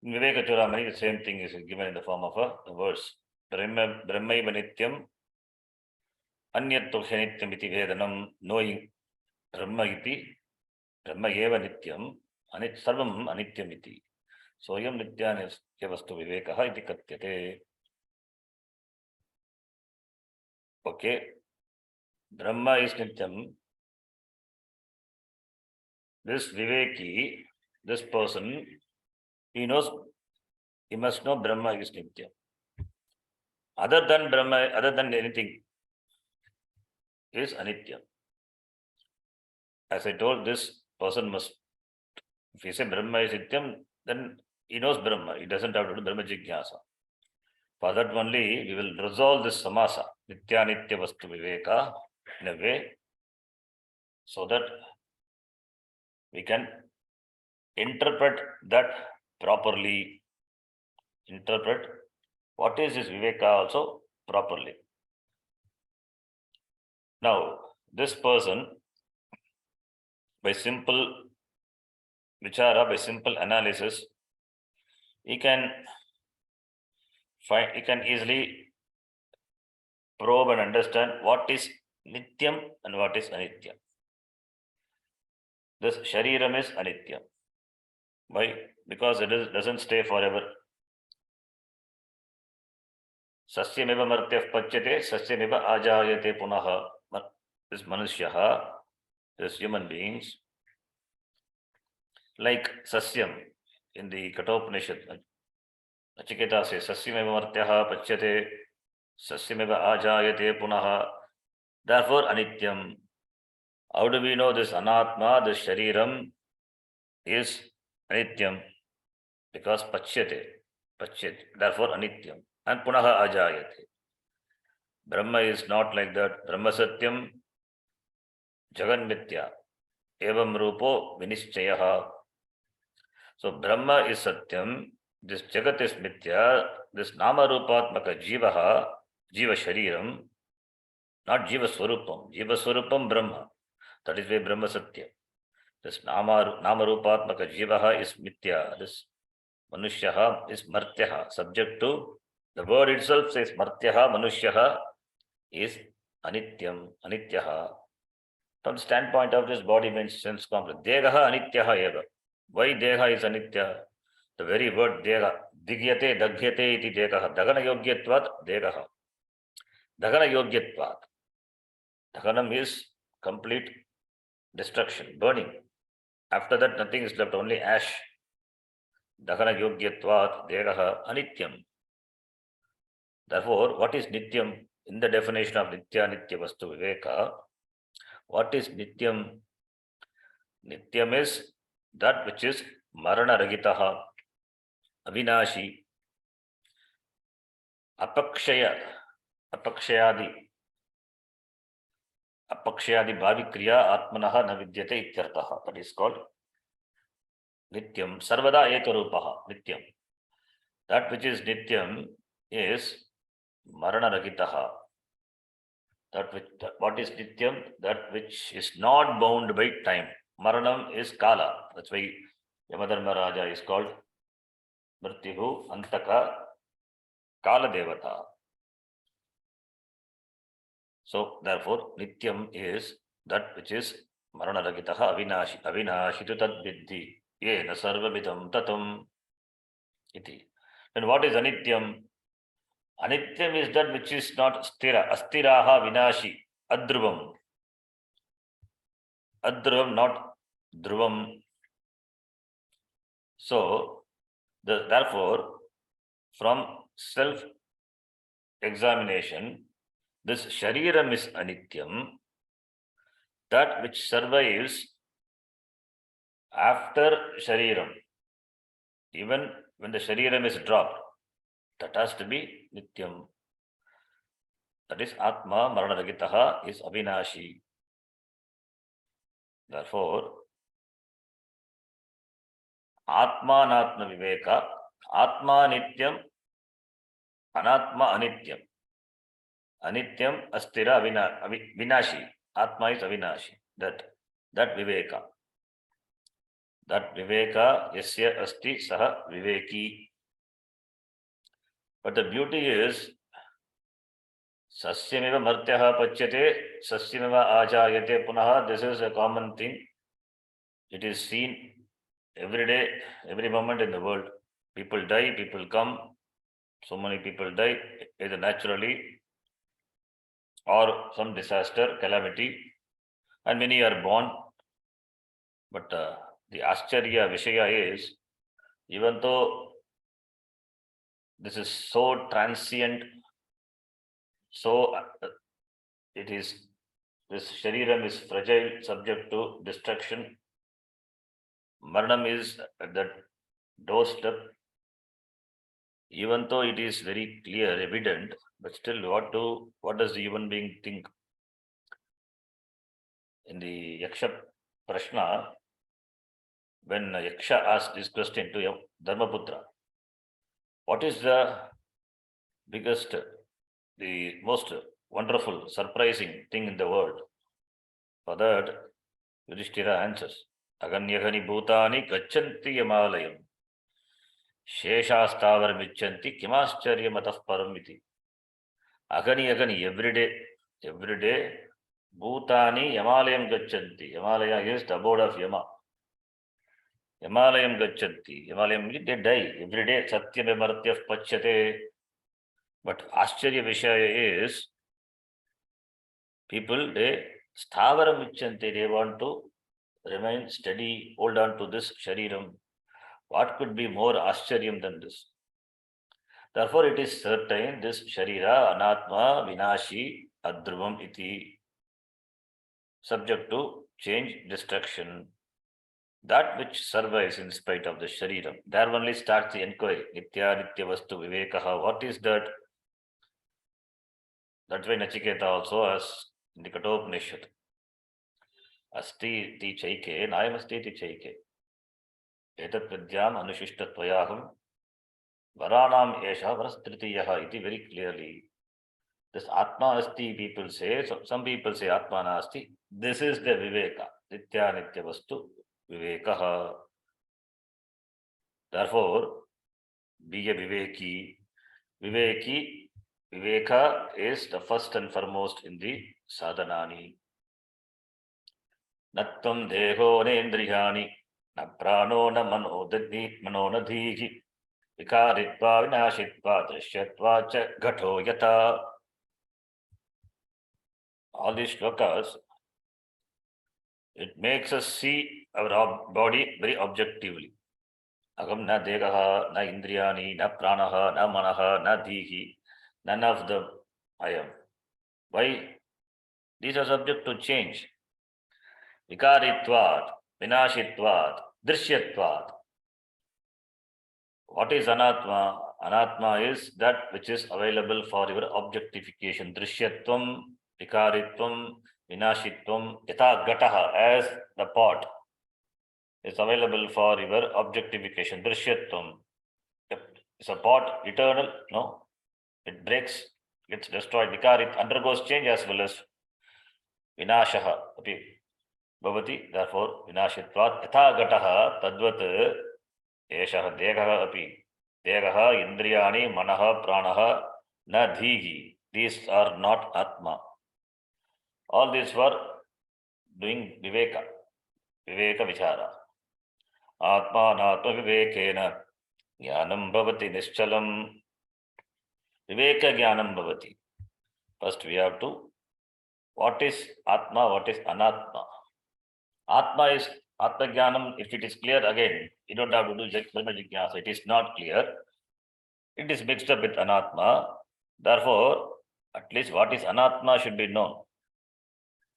In Viveka Chudamani, the same thing is given in the form of a verse. Brahmaiva Nityam Anyatto Hyanityam iti Vedanam, knowing Brahma iti, Brahma eva Nityam, Sarvam Anityam iti. Soyam Nitya Vastu Vivekaha iti Katyate. Okay. Brahma is Nityam. This Viveki, this person, he must know Brahma is Nityam. Other than Brahma, other than anything, is Anitya. As I told, this person must, if you say Brahma is Nityam, then he knows Brahma. He doesn't have to do Brahma Jigyasa. For that only, we will resolve this samasa, Nitya Nitya Vastu Viveka, in a way, so that we can interpret that properly. Interpret what is this Viveka also properly. Now, this person, by simple vichara, by simple analysis, he can easily probe and understand what is Nityam and what is Anitya. This Shariram is Anitya. Why? Because it doesn't stay forever. Sasyameva martyah pachyate, sasyameva ajayate punaha. This Manushyaha, this human beings, like Sasyam in the Kathopanishad, Nachiketa says, Sasyameva martyah pachyate, sasyameva ajayate punaha. Therefore, Anityam. How do we know this Anatma, this Shariram is Anityam? Because Pachyate. Therefore, Anityam. And Punaha Ajayate. Brahma is not like that. Brahma Satyam, Jagan Mithya. Evam Rupo Vinishchayaha. So, Brahma is Satyam. This Jagat is Mithya. This Nama Rupatmaka Jivaha, Jiva Shariram, not Jiva Swarupam. Jiva Swarupam Brahma. That is why Brahma Satya. This Nama Rupatmaka Jivaha is Mithya. This Manushyaha is Martyaha. Subject to the word itself says Martyaha, Manushyaha is Anityam, Anityaha. From the standpoint of this body means sense complex. Degaha Anityaha eva. Why Deha is Anitya? The very word Dega. Digyate, Dagyate iti Degaha. Dagana Yogyatvat, Degaha. Dagana Yogyatvat. Daganam is complete destruction, burning. After that, nothing is left, only ash. Dagana Yogyatvat, Degaha, Anityam. Therefore, what is Nityam? In the definition of Nitya Nitya Vastu Viveka, what is Nityam? Nityam is that which is Marana Ragitaha, Avinashi, Apakshayadi Bhavi Kriya Atmanaha na Vidyate Ityartaha. That is called Nityam. Sarvada Ekarupaha, Nityam. That which is Nityam is Marana Ragitaha. What is Nityam? That which is not bound by time. Maranam is Kala. That's why Yamadharma Raja is called Mrityu Antaka Kala Devata. So, therefore, Nityam is that which is Marana Ragitaha Avinashi. Avinashi tu tad vidhi. Yena sarvamidam tatam. Iti. Then what is Anityam? Anityam is that which is not stira. Astiraha vinashi. Adruvam. Adruvam, not dhruvam. So, therefore, from self-examination, this Shariram is Anityam, that which survives after Shariram, even when the Shariram is dropped, that has to be Nityam. That is Atma Marana Ragitaha is Avinashi. Therefore, Atma Anatma Viveka, Atma Nityam, Anatma Anityam. Anityam Astira Vinashi. Atma is Avinashi. That Viveka. That Viveka Yasya Asti Saha Viveki. But the beauty is Sasyameva Martyaha Pachyate, Sasyameva Ajayate Punaha. This is a common thing. It is seen every day, every moment in the world. People die, people come. So many people die, either naturally or some disaster, calamity, and many are born. But the Ascharya Vishaya is, even though this is so transient, so it is, this Shariram is fragile, subject to destruction. Maranam is at that doorstep. Even though it is very clear, evident, but still what does the human being think? In the Yaksha Prashna, when Yaksha asked this question to Dharmaputra, what is the biggest, the most wonderful, surprising thing in the world? For that, Yudhishthira answers, Aganyagani Bhutani Gachanti Yamalayam Sheshastavar Michanti Kimascharya Matah Paramiti. Agani, every day, Bhutani Yamalayam Gachanti. Yamalaya is the abode of Yama. Yamalayam Gachanti. Yamalayam means they die every day. Satyam Emartyaf Pachyate. But Ascharya Vishaya is, people, they Stavaram Michanti, they want to remain steady, hold on to this Shariram. What could be more Ascharyam than this? Therefore, it is certain this Sharira, Anatma, Vinashi, Adruvam iti, subject to change, destruction. That which survives in spite of the Shariram. There only starts the inquiry. Nitya, Nitya Vastu, Vivekaha. What is that? That's why Nachiketa also asks in the Kathopanishad. Asti ti chaike, nayam asti ti chaike. Etat vidyam anushishtatvayaham varanam esha varastrityaha iti, very clearly. This Atma Asti people say, so some people say Atma Nasti. This is the Viveka. Nitya Nitya Vastu Vivekaha. Therefore, be a Viveki. Viveka is the first and foremost in the sadhanani. Nattam deho nendriyani, na prano na manonadhihi, vikaritva vinashitva drishyatva cha ghato yata. All these shlokas, it makes us see our body very objectively. Agam na degaha, na indriyani, na pranaha, na manaha, na dhihi. None of them I am. Why? These are subject to change. Vikaritvat, vinashitvat, drishyatvat. What is anatma? Anatma is that which is available for your objectification. Drishyatvam, vikaritvam, vinashitvam, yatha gataha, as the pot is available for your objectification. Drishyatvam. Is a pot eternal? No. It breaks, gets destroyed. Vikarit undergoes change as well as vinashaha api bhavati. Therefore, vinashitvat yatha gataha tadvat eshaha degaha api. Degaha, indriyani, manaha, pranaha, na dhihi. These are not Atma. All these were doing Viveka Vichara. Atma Natma Vivekena Jnanam Bhavati Nischalam. Viveka Jnanam Bhavati. First we have to, what is Atma, what is Anatma? Atma is Atma Jnanam. If it is clear, again, you don't have to do Brahma Jignasa. It is not clear. It is mixed up with Anatma. Therefore, at least what is Anatma should be known.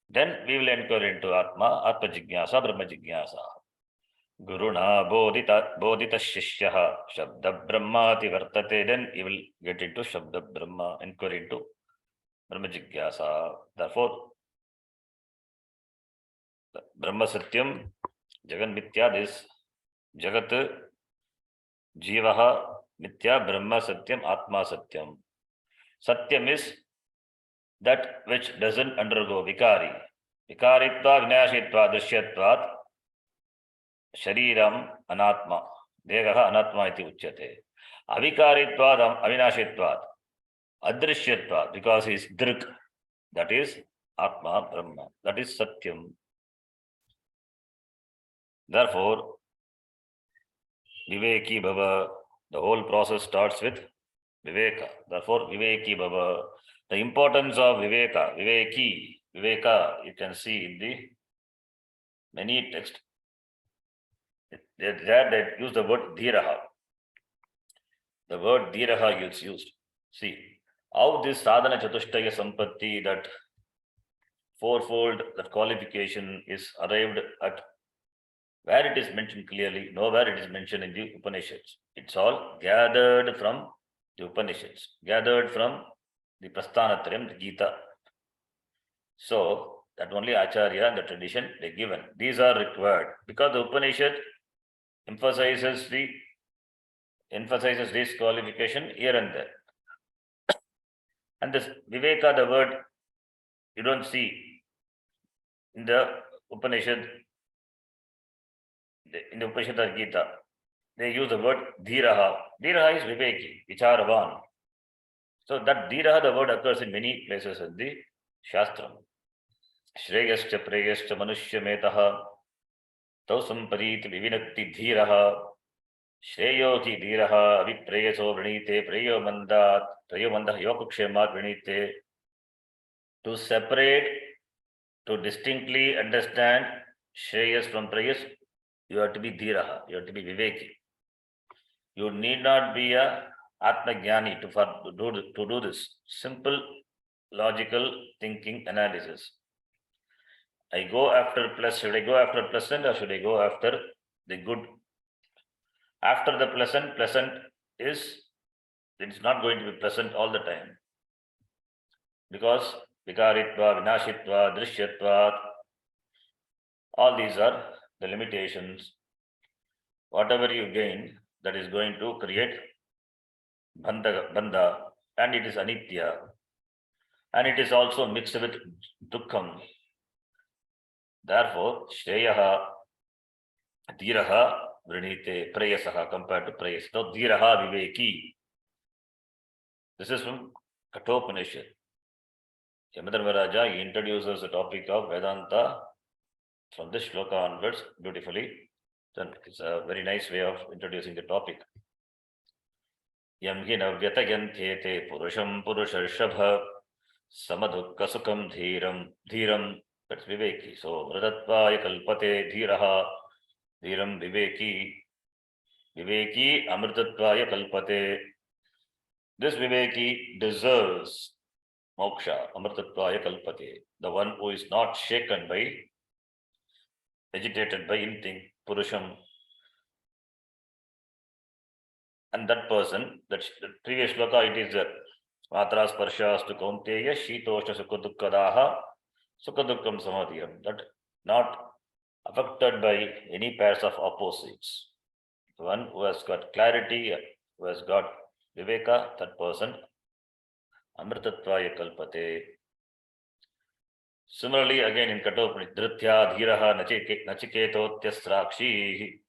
Then we will inquire into Atma, Atma Jignasa, Brahma Jignasa. Guruna Bodhita Shishyaha Shabda Brahmati Vartate. Then you will get into Shabda Brahma, inquiry into Brahma Jignasa. Therefore, Brahma Satyam, Jagan Mithya, this Jagat, Jivaha, Mithya, Brahma Satyam, Atma Satyam. Satyam is that which doesn't undergo Vikari. Vikaritva, Vinashitva, Drishyatvat, Shariram, Anatma. Degaha, Anatma iti uchyate. Avikaritvat, Avinashitvat, Adrishyatvat, because he is Drik. That is Atma, Brahma. That is Satyam. Therefore, Viveki Bhava, the whole process starts with Viveka. Therefore, Viveki Bhava, The importance of Viveka, Viveka, you can see in the many texts. There they use the word Dhiraha. The word Dhiraha is used. See, how this sadhana chatushtaya sampatti, that fourfold, that qualification is arrived at, where it is mentioned clearly, nowhere it is mentioned in the Upanishads. It's all gathered from the Upanishads, gathered from the Prasthanatrayam, the Gita. So that only Acharya and the tradition they given. These are required because the Upanishad emphasizes this qualification here and there. And this Viveka, the word you don't see in the Upanishad, in the Upanishad or Gita. They use the word Dhiraha. Dhiraha is Viveki, Vicharavan. So that Dhiraha, the word occurs in many places in the Shastra. Shreyascha preyascha manushya metaha tausam pariti vivinakti dhiraha shreyo ki dhiraha avipreyaso vrinite preyo mandat yokukshemat vrinite. To separate, to distinctly understand Shreyas from Preyas, you have to be Dhiraha, you have to be Viveki. You need not be a Atma-jnani to do this simple logical thinking analysis. I go after plus, should I go after pleasant or should I go after the good? After the pleasant is, it's not going to be pleasant all the time. Because Vikaritva, Vinashitva, Drishyatva, all these are the limitations. Whatever you gain, that is going to create bandha, and it is anitya. And it is also mixed with dukkham. Therefore, Shreyaha, Dhiraha, Vrinite, Preyasaha compared to Preyas. So, Dhiraha Viveki. This is from Kathopanishad. Yamadharmaraja, he introduces the topic of Vedanta from this shloka onwards beautifully. Then it's a very nice way of introducing the topic. Yam hina vyatayanthete purusham purusharshabha samadukka sukham dhiram, that's Viveki. So Vratattvaya kalpate dhiraha, dhiram Viveki amritattvaya kalpate. This Viveki deserves moksha, amritattvaya kalpate. The one who is not shaken by, agitated by anything, purusham. And that person, that the previous shloka, it is that matra sparshastu kaunteya shitosha sukhadukkadaha sukhadukkam samadhiyam. That not affected by any pairs of opposites. The one who has got clarity, who has got viveka, that person, amritattvaya kalpate. Similarly, again in Kathopanishad, Dhritya Dhiraha Nachiketotya Srakshi.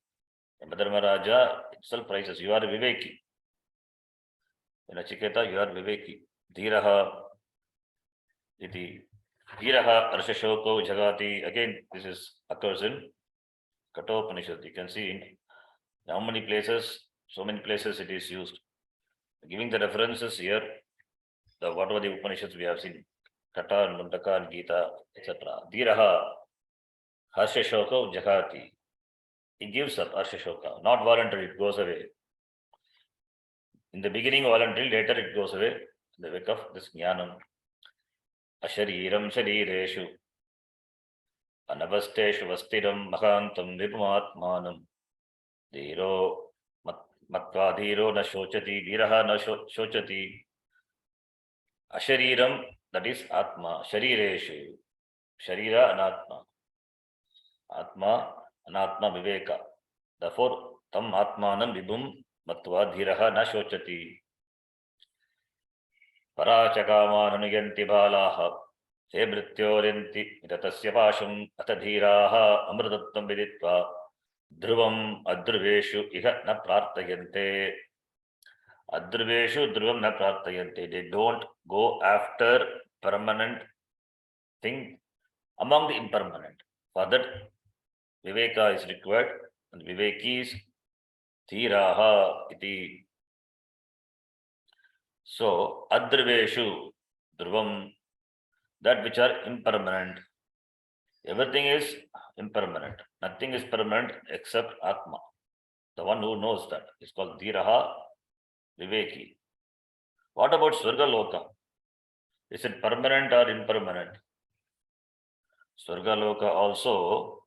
Yamadharmaraja itself praises, you are Viveki. In Nachiketa, you are Viveki. Dhiraha iti. Dhiraha Arshashoko Jagati. Again, this occurs in Kathopanishad. You can see in how many places, so many places it is used. Giving the references here, whatever the Upanishads we have seen, Kata and Mundaka and Gita, etc. Dhiraha Harshashoka Jagati. He gives up Harshashoka, not voluntary, it goes away. In the beginning, voluntary, later it goes away. The wake of this jnanam. Ashariram sharireshu anavasteshu vastiram mahantam vipumatmanam dhiro matva dhiro na shochati dhiraha na shochati. Ashariram, that is Atma, Sharireshu, Sharira Anatma, Atma, Anatma Viveka. Therefore, Tam Atmanam Vibhum Matva Dhiraha Na Shochati. Parachakama Nuyanti Balaha, Hebrityorenti, Ratasya Pasham, Atadhiraha, Amritatam Viditva, Dhruvam Adruveshu Iha Na Prartayante. Adruveshu Dhruvam Na Prartayante. They don't go after permanent thing among the impermanent. For that, Viveka is required, and Vivekis Dhiraha iti. So, Adruveshu, Dhruvam, that which are impermanent. Everything is impermanent. Nothing is permanent except Atma. The one who knows that is called Dhiraha Viveki. What about Swarga Loka? Is it permanent or impermanent? Swarga Loka also,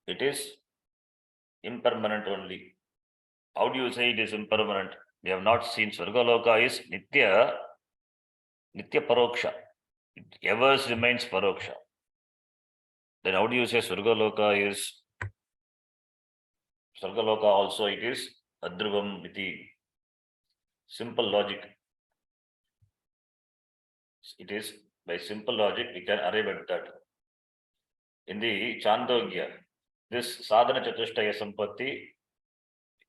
it is impermanent only. How do you say it is impermanent? We have not seen. Swarga Loka is Nitya Paroksha. It ever remains Paroksha. Then how do you say Swarga Loka is? Swarga Loka also it is Adruvam Iti. Simple logic. It is by simple logic we can arrive at that. In the Chandogya, this Sadhana Chatushtaya Sampatti,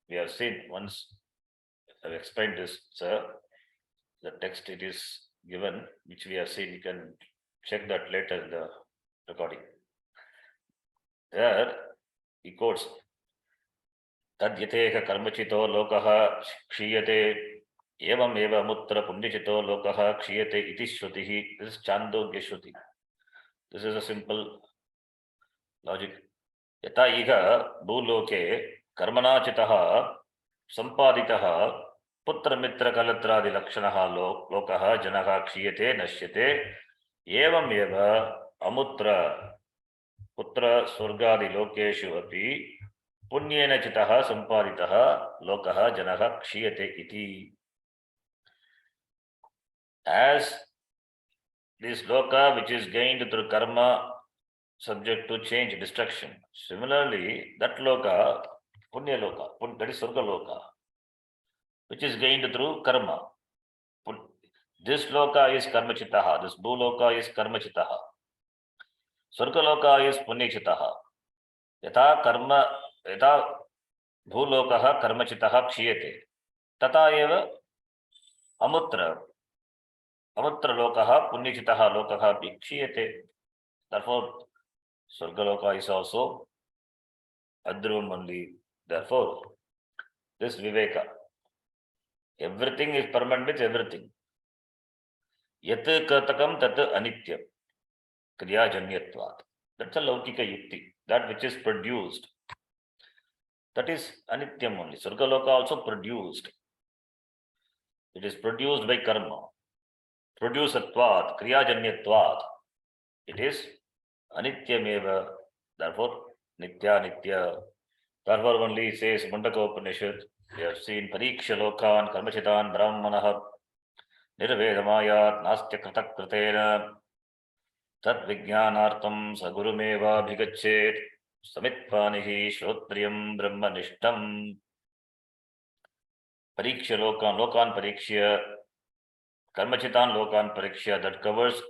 we have seen once. I've explained this, sir. The text it is given, which we have seen. You can check that later in the recording. There he quotes Tad yateha karmachito lokaha kshiyate evam eva mutra punyachito lokaha kshiyate iti shrutihi. This is Chandogya Shruti. This is a simple logic. Yata iha bhuloke karmanachitaha sampaditaha putra mitra kalatradi lakshanaha lokaha janaha kshiyate nashyate evam eva amutra putra swargadi lokeshu api punyena chitaha sampaditaha lokaha janaha kshiyate iti. As this loka which is gained through karma subject to change, destruction. Similarly, that loka, punya loka, that is Swarga loka, which is gained through karma. This loka is karma chitaha, this bhuloka is karma chitaha. Swarga loka is punya chitaha. Yata bhulokaha karma chitaha kshiyate. Tata eva amutra lokaha punya chitaha lokaha kshiyate. Therefore, Swarga Loka is also Adruvam only. Therefore, this Viveka, everything is permanent with everything. Yat Kartakam Tat Anityam Kriya Janyatvat. That's a Laukika Yukti. That which is produced, that is Anityam only. Swarga Loka also produced. It is produced by karma. Producatvat, Kriya Janyatvat. It is Anityameva, therefore Nitya Nitya. Therefore only says Mundaka Upanishad, we have seen Pariksha Lokan, Karmachitan, Brahmanaha, Nirvedamayat, Nastya Kratak Kratena, Tat Vijnanartam, Sagurumeva Bhigachet, Samitpanihi, Shrotriyam, Brahmanishtam. Pariksha Lokan Pariksha, Karmachitan Lokan Pariksha, that covers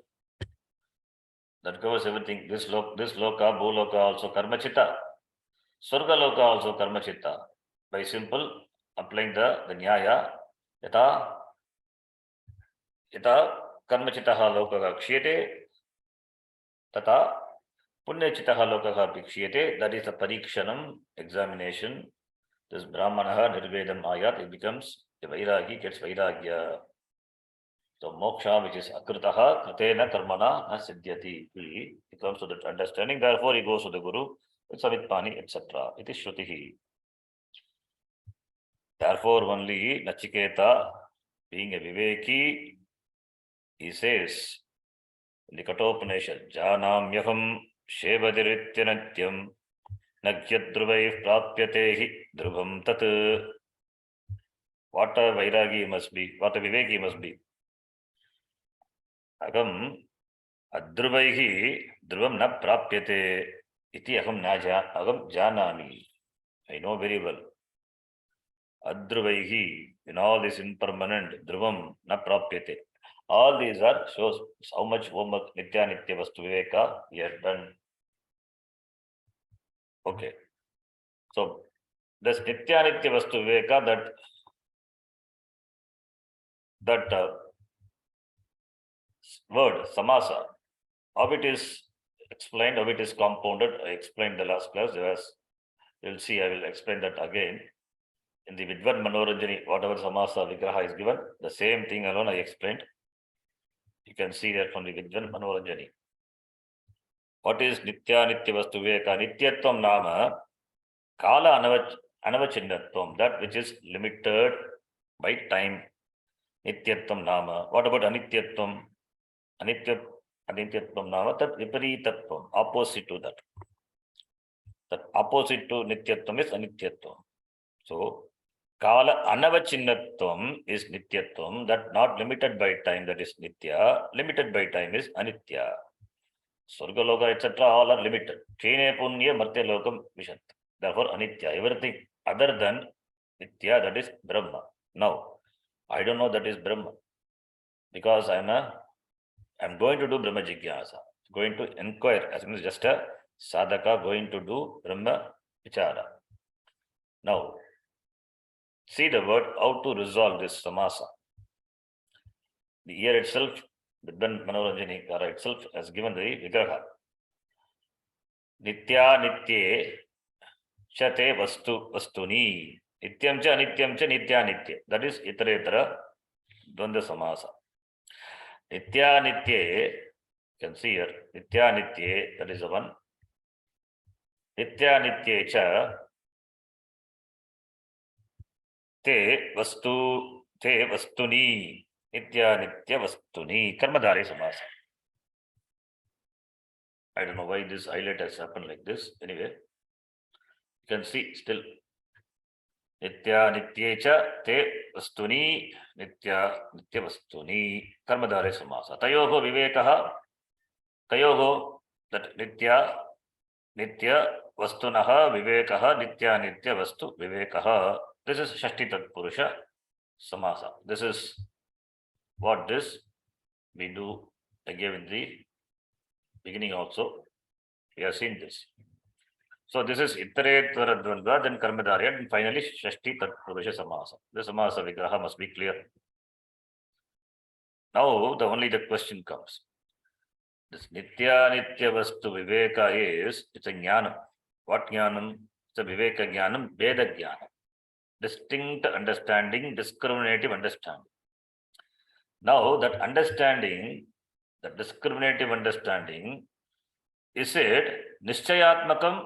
everything. This loka, bhuloka also karmachita. Swarga loka also karmachita. By simple applying the nyaya, yata karmachitaha loka kshiyate, tata punyachitaha loka bhikshiyate. That is the parikshanam, examination. This brahmanaha nirvedam ayat, it becomes the vairagi, gets vairagya. So moksha, which is akritaha, kritena karmana na siddhyati. He comes to that understanding. Therefore, he goes to the guru with samitpani, etc. It is shrutihi. Therefore, only Nachiketa, being a viveki, he says in the Katopanishad, Janamyaham shevadirityanatyam nagyadruvaih prapyatehi drubam tat. What a vairagi must be, what a viveki must be. Agam adruvaihi dhruvam na prapyate iti agam janami. I know very well. Adruvaihi, in all this impermanent, dhruvam na prapyate. All these are shows how much homework nitya vastu viveka he has done. Okay. So this nitya vastu viveka, that word samasa, how it is explained, how it is compounded, I explained the last class. You'll see, I will explain that again. In the Vidvan Manoranjani, whatever samasa vigraha is given, the same thing alone I explained. You can see that from the Vidyan Manoranjani. What is Nitya Nitya Vastu Viveka? Nityatvam Nama Kala Anavachinatvam, that which is limited by time. Nityatvam Nama. What about Anityatvam? Anityatvam Nama, that Viparitatvam, opposite to that. That opposite to Nityatvam is Anityatvam. So, Kala Anavachinnatvam is Nityatvam, that not limited by time, that is Nitya. Limited by time is Anitya. Surgaloka, etc., all are limited. Trine Punya Martya Lokam Vishant. Therefore, Anitya. Everything other than Nitya, that is Brahma. Now, I don't know that is Brahma. Because I'm going to do Brahma Jigyasa. Going to inquire, as means just a sadhaka going to do Brahma Vichara. Now, see the word, how to resolve this samasa. The year itself, the Vidyan Manoranjani Kara itself has given the vigraha. Nitya Nitye Chate Vastu Vastuni. Nityam cha Anityam cha Nitya Nitya. That is Itaretara Dvandva Samasa. Nitya Nitye, you can see here, Nitya Nitye, that is the one. Nitya Nitye cha Te Vastuni. Nitya Nitya Vastuni. Karmadhari Samasa. I don't know why this highlight has happened like this. Anyway, you can see still. Nitya Nitye cha Te Vastuni. Nitya Nitya Vastuni. Karmadhari Samasa. Tayoho Vivekaha. Tayoho, that Nitya Vastunaha Vivekaha. Nitya Nitya Vastu Vivekaha. This is Shashti Tat Purusha Samasa. This is what this we do. I gave in the beginning also. We have seen this. So this is Ittaretara Dvandva, then Karmadharya, and finally Shashti Tat Purusha Samasa. The Samasa Vigraha must be clear. Now the question comes. This Nitya Nitya Vastu Viveka is, it's a Jnanam. What Jnanam? It's a Viveka Jnanam, Veda Jnanam. Distinct understanding, discriminative understanding. Now that understanding, that discriminative understanding, is it Nishchayatmakam,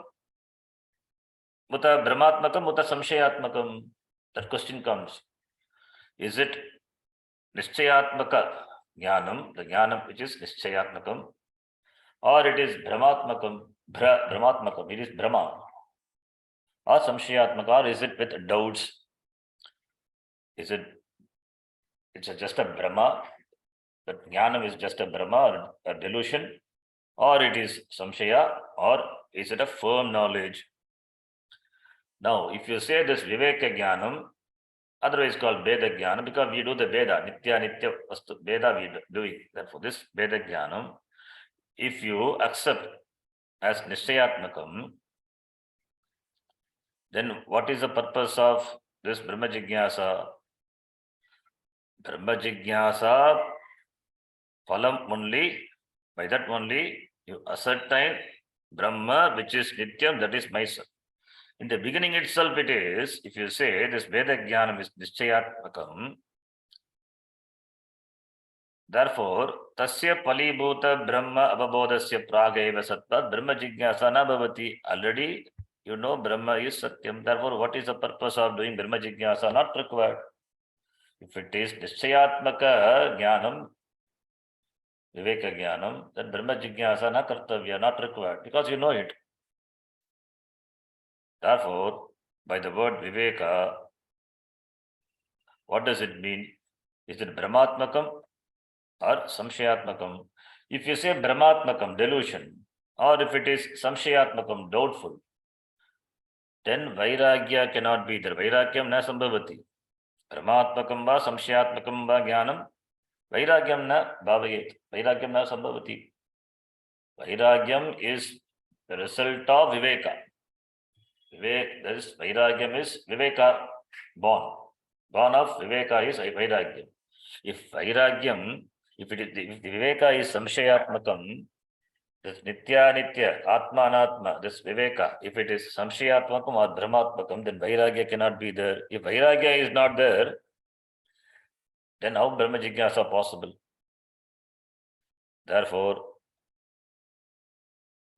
Muta Brahmatmakam, Muta Samshayatmakam? That question comes. Is it Nishchayatmaka Jnanam, the Jnanam which is Nishchayatmakam, or it is Brahmatmakam, Brahmatmakam, it is Brahma, or Samshayatmaka, or is it with doubts? Is it, it's just a Brahma, that Jnanam is just a Brahma, or a delusion, or it is Samshaya, or is it a firm knowledge? Now, if you say this Viveka Jnanam, otherwise called Veda Jnanam, because we do the Veda, Nitya Nitya Vastu, Veda we do it. Therefore, this Veda Jnanam, if you accept as Nishayatmakam, then what is the purpose of this Brahma Jigyasa? Brahma Jigyasa, phalam only, by that only you ascertain Brahma, which is Nityam, that is myself. In the beginning itself it is, if you say this Veda Jnanam is Nishchayatmakam, therefore, Tasya Palibhuta Brahma Ababodasya Pragaiva Sattva Brahma Jigyasa na bhavati. Already you know Brahma is Satyam. Therefore, what is the purpose of doing Brahma Jigyasa? Not required. If it is Nishchayatmaka Jnanam, Viveka Jnanam, then Brahma Jigyasa na kartavya, not required, because you know it. Therefore, by the word Viveka, what does it mean? Is it Brahmatmakam or Samshayatmakam? If you say Brahmatmakam, delusion, or if it is Samshayatmakam, doubtful, then Vairagya cannot be there. Vairagyam na sambhavati. Brahmatmakam va Samshayatmakam va Jnanam, Vairagyam na bhavayet. Vairagyam na sambhavati. Vairagyam is the result of Viveka. This Vairagyam is Viveka born. Born of Viveka is Vairagyam. If Vairagyam, if the Viveka is Samshayatmakam, this Nitya Nitya, Atma Anatma, this Viveka, if it is Samshayatmakam or Brahmatmakam, then Vairagya cannot be there. If Vairagya is not there, then how Brahma Jigyasa possible? Therefore,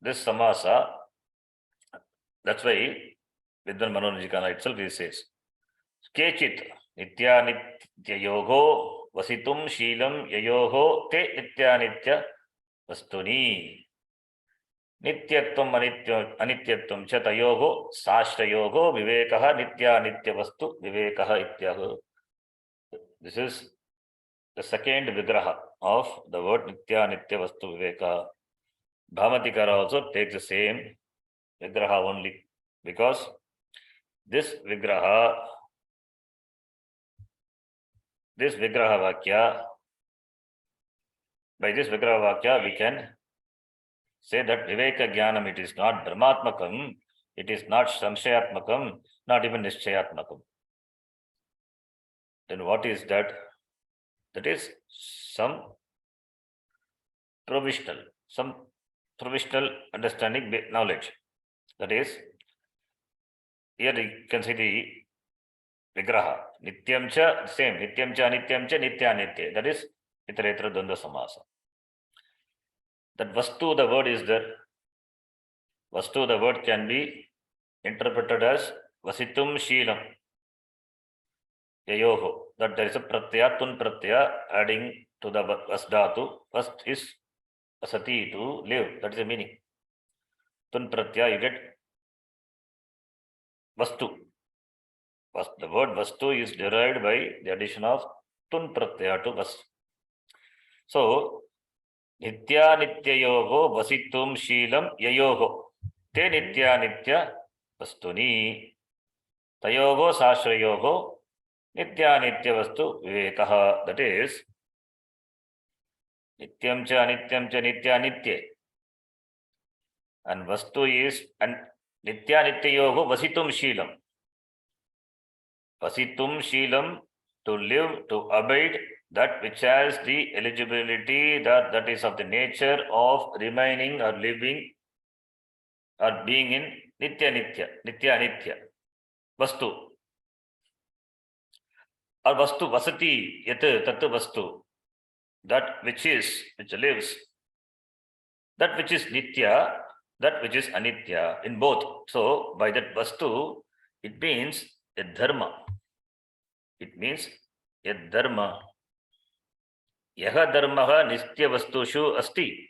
this samasa, that's why Vidwan Manojikana itself he says, Kechit nitya yogo vasitum shilam yayoho te nitya vastuni. Nityatvam anityatvam cha tayoho sashtayoho vivekaha nitya vastu vivekaha ityaho. This is the second vigraha of the word nitya vastu vivekaha. Bhamatikara also takes the same vigraha only, because this vigraha vakya, by this vigraha vakya we can say that viveka jnanam, it is not dharmatmakam, it is not samshayatmakam, not even nishchayatmakam. Then what is that? That is some provisional understanding, knowledge. That is, here you can see the vigraha. Nityam cha, same. Nityam cha, anityam cha, nitya, nitya. That is iterator dvandva samasa. That vastu, the word is there. Vastu, the word can be interpreted as vasitum shilam yayoho. That there is a pratyaya, tun pratyaya adding to the vasdhatu. Vast is asati, to live. That is the meaning. Tun pratyaya, you get vastu. The word vastu is derived by the addition of tun pratyaya to vas. So, nitya yogo vasitum shilam yayogo te nitya vastuni tayogo sashrayogo nitya vastu vivekaha. That is, nityam cha nitya, and vastu is, and nitya yogo vasitum shilam. Vasitum shilam, to live, to abide, that which has the eligibility, that is of the nature of remaining or living or being in nitya, vastu. Or vastu, vasati, yat tat vastu, that which lives, that which is nitya, that which is anitya, in both. So, by that vastu, it means a dharma. It means a dharma. Yaha dharmaha nitya vastushu asti,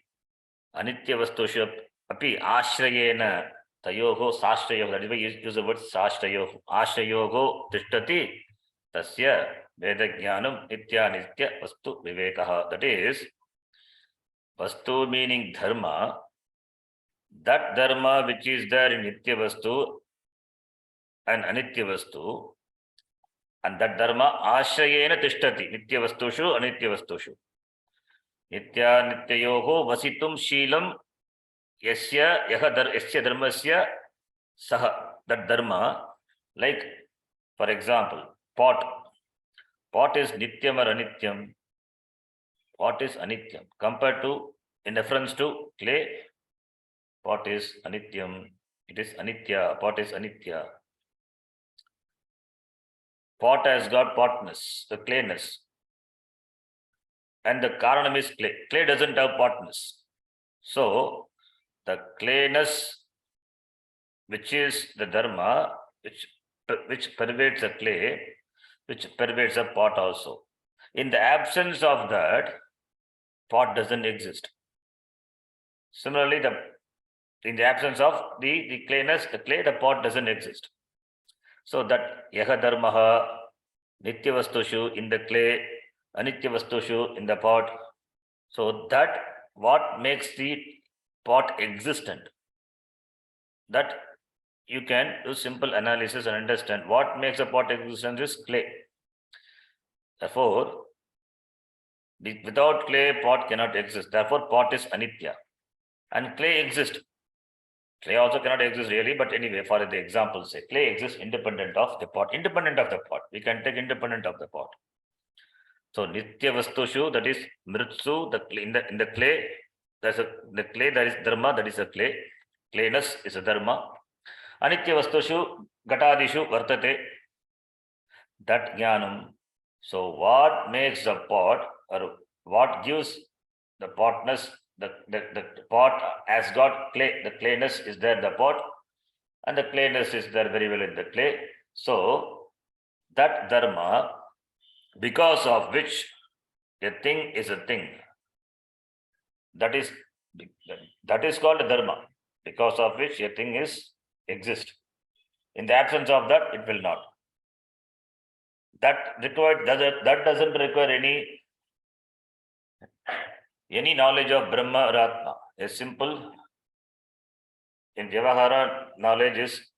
anitya vastushu api ashrayena tayoho sashrayoho. That is why you use the word sashrayoho. Ashrayoho tishtati tasya vedajnanam nitya vastu vivekaha. That is, vastu meaning dharma. That dharma which is there in nitya vastu and anitya vastu, and that dharma ashrayena tishtati nitya vastushu anitya vastushu. Nitya nityayoho vasitum shilam yasya dharmasya saha. That dharma, like for example, pot is nityam or anityam. Pot is anityam compared to, in reference to clay. Pot is anityam. It is anitya. Pot is anitya. Pot has got potness, the clayness. And the karanam is clay. Clay doesn't have potness. So, the clayness, which is the dharma, which pervades a clay, which pervades a pot also. In the absence of that, pot doesn't exist. Similarly, in the absence of the clayness, the clay, the pot doesn't exist. So that yaha dharmaha nitya vastushu in the clay, anitya vastushu in the pot. So that what makes the pot existent, that you can do simple analysis and understand what makes a pot existent is clay. Therefore, without clay, pot cannot exist. Therefore, pot is anitya. And clay exists. Clay also cannot exist really, but anyway, for the example's sake, clay exists independent of the pot. Independent of the pot. We can take independent of the pot. So nitya vastushu, that is mritsu, in the clay, the clay, that is dharma, that is a clay. Clayness is a dharma. Anitya vastushu gatadishu vartate, that jnanam. So what makes the pot, or what gives the potness, the pot has got clay, the clayness is there in the pot, and the clayness is there very well in the clay. So that dharma, because of which a thing is a thing, that is called a dharma, because of which a thing is exist. In the absence of that, it will not. That doesn't require any knowledge of Brahma or Atma. A simple in Vyavahara knowledge is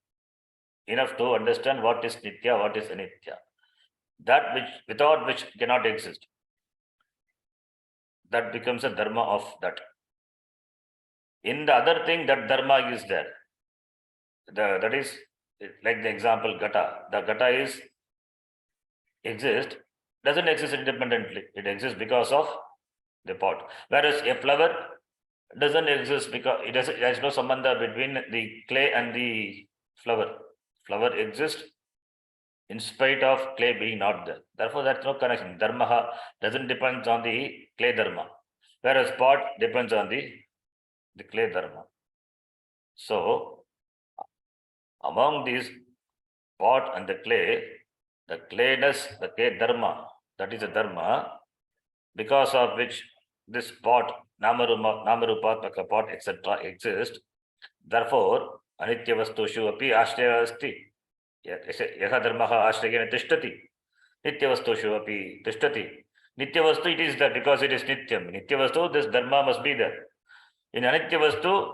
enough to understand what is Nitya, what is Anitya. That which without which cannot exist. That becomes a dharma of that. In the other thing, that dharma is there. That is like the example Gata. The Gata doesn't exist independently. It exists because of the pot. Whereas a flower doesn't exist because there's no sambandha between the clay and the flower. Flower exists in spite of clay being not there. Therefore, there's no connection. Dharma doesn't depend on the clay dharma, whereas pot depends on the clay dharma. So, among these pot and the clayness, the clay dharma, that is a dharma, because of which this pot, namarupatmaka pot, etc. exist. Therefore, anitya vastushu api ashraya asti. Yaha dharmaha ashrayena tishtati. Nitya vastushu api tishtati. Nitya vastu, it is there because it is nityam. Nitya vastu, this dharma must be there. In anitya vastu,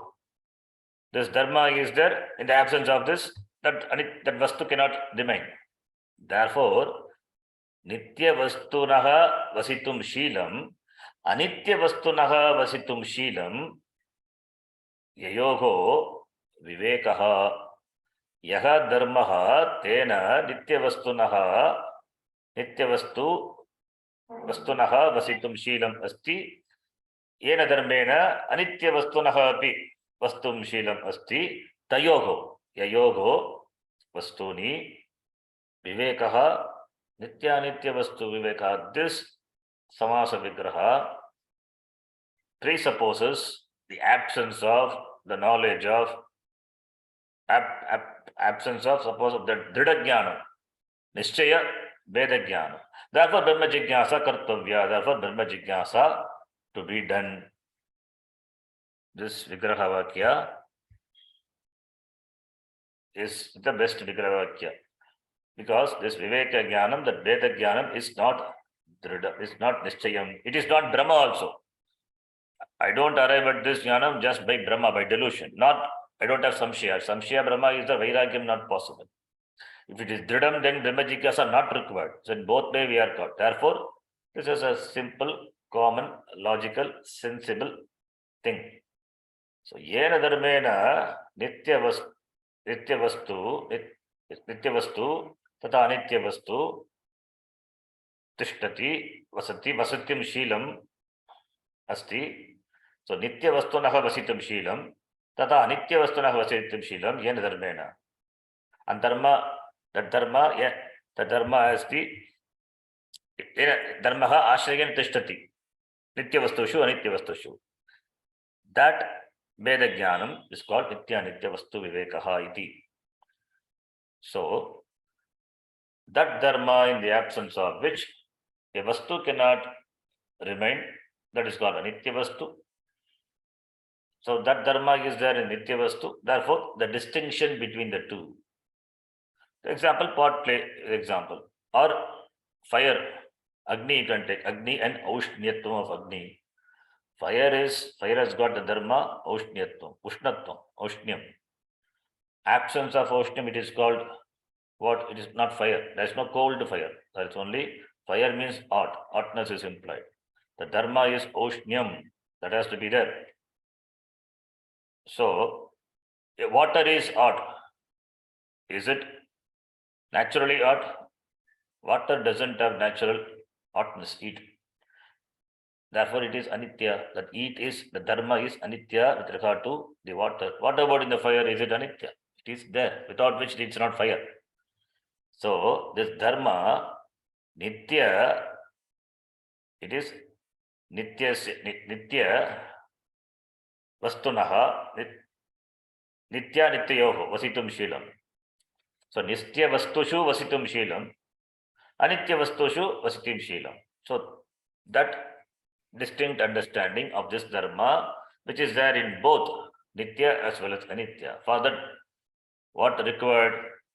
this dharma is there. In the absence of this, that vastu cannot remain. Therefore, nitya vastunaha vasitum shilam, anitya vastunaha vasitum shilam, yayoho vivekaha, yaha dharmaha tena nitya vastunaha vasitum shilam asti, yena dharmena anitya vastunaha api vastum shilam asti, yayoho vastuni vivekaha nitya vastu viveka. This samasa vigraha presupposes the absence of the knowledge of suppose of the drida jnana, nishchaya veda jnana. Therefore, brahma jigyasa kartavya. Therefore, brahma jigyasa to be done. This vigraha vakya is the best vigraha vakya. Because this viveka jnanam, that veda jnanam is not drida, is not nishchayam. It is not Brahma also. I don't arrive at this jnanam just by Brahma, by delusion. I don't have samshaya. Samshaya Brahma is the vairagyam not possible. If it is dridam, then Brahma jigyasa not required. So in both way we are taught. Therefore, this is a simple, common, logical, sensible thing. So yena dharmena nitya vastu tata anitya vastu tishtati vasatyam shilam asti. So nitya vastunaha vasitam shilam tata anitya vastunaha vasitam shilam yena dharmena. And that dharma asti dharmaha ashrayena tishtati nitya vastushu anitya vastushu. That veda jnanam is called nitya anitya vastu vivekaha iti. So, that dharma in the absence of which a vastu cannot remain, that is called anitya vastu. So, that dharma is there in nitya vastu. Therefore, the distinction between the two. For example, pot clay example, or fire, agni you can take, agni and aushnyatvam of agni. Fire has got the dharma aushnyatvam, ushnatvam, aushnyam. Absence of aushnyam, it is called what? It is not fire. There is no cold fire. There is only fire means hot. Hotness is implied. The dharma is aushnyam. That has to be there. So, water is hot. Is it naturally hot? Water doesn't have natural hotness, heat. Therefore, it is anitya. That the dharma is anitya with regard to the water. What about in the fire? Is it anitya? It is there, without which it's not fire. So, this dharma, nitya, it is nitya vastunaha nitya nityoho vasitum shilam. So nitya vastushu vasitum shilam, anitya vastushu vasitum shilam. So that distinct understanding of this dharma, which is there in both nitya as well as anitya. For that, what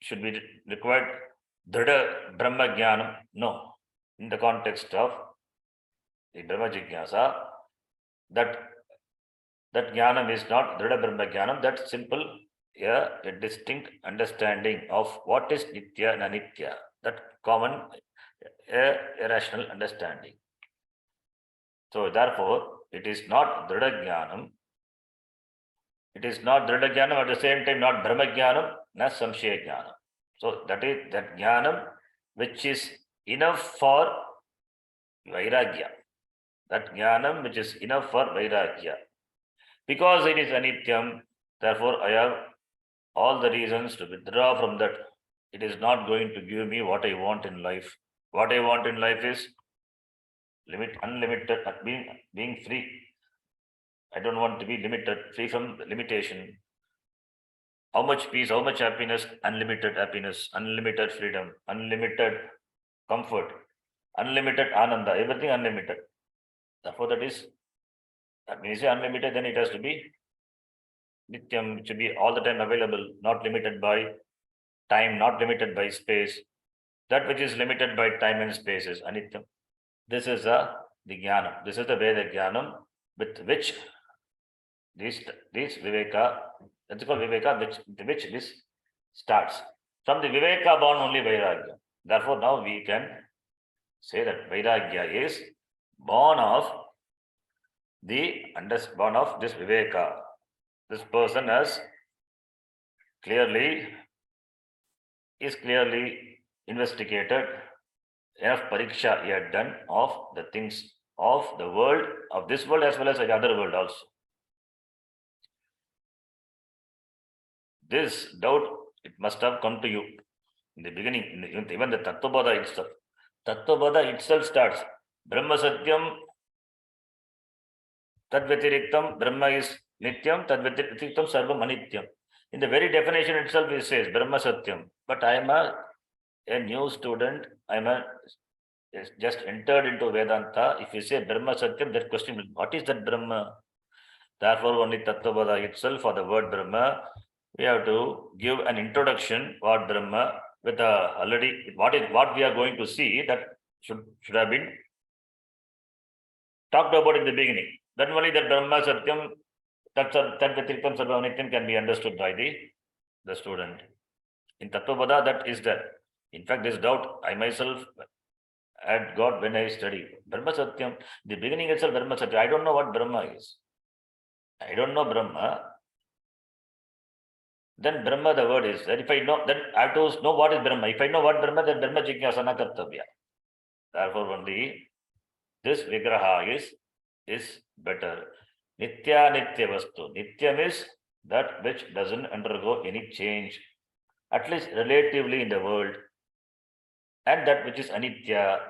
should be required dhrida brahma jnanam? No. In the context of the brahma jignasa, that jnanam is not dhrida brahma jnanam, that simple a distinct understanding of what is nitya and anitya, that common a rational understanding. So therefore, it is not dhrida jnanam. It is not dhrida jnanam, at the same time not brahma jnanam, na samshaya jnanam. So that is that jnanam which is enough for vairagya. That jnanam which is enough for vairagya. Because it is anityam, therefore I have all the reasons to withdraw from that. It is not going to give me what I want in life. What I want in life is unlimited, being free. I don't want to be limited, free from limitation. How much peace, how much happiness, unlimited freedom, unlimited comfort, unlimited ananda, everything unlimited. Therefore, when you say unlimited, then it has to be nityam, which should be all the time available, not limited by time, not limited by space. That which is limited by time and space is anityam. This is the jnanam. This is the Veda jnanam with which this viveka, that's called viveka, which this starts. From the viveka born only vairagya. Therefore, now we can say that vairagya is born of this viveka. This person is clearly investigated, enough pariksha he had done of the things of the world, of this world as well as the other world also. This doubt, it must have come to you in the beginning, even the Tattvabodha itself. Tattvabodha itself starts, Brahma Satyam, Tadvatiriktam, Brahma is Nityam, Tadvatiriktam, Sarvam Anityam. In the very definition itself, it says Brahma Satyam. But I am a new student, I am just entered into Vedanta. If you say Brahma Satyam, that question will, what is that Brahma? Therefore, only Tattvabodha itself, for the word Brahma, we have to give an introduction what Brahma with already what we are going to see, that should have been talked about in the beginning. Then only that Brahma Satyam, that Vatiriktam Sarvam Nityam can be understood by the student. In Tattvabodha, that is there. In fact, this doubt I myself had got when I studied. Brahma Satyam, the beginning itself Brahma Satyam. I don't know what Brahma is. I don't know Brahma. Then Brahma, the word is that if I know, then I have to know what is Brahma. If I know what Brahma, then Brahma Jignasana Kartavya. Therefore, only this Vigraha is better. Nitya Nitya Vastu. Nityam is that which doesn't undergo any change, at least relatively in the world. And that which is Anitya,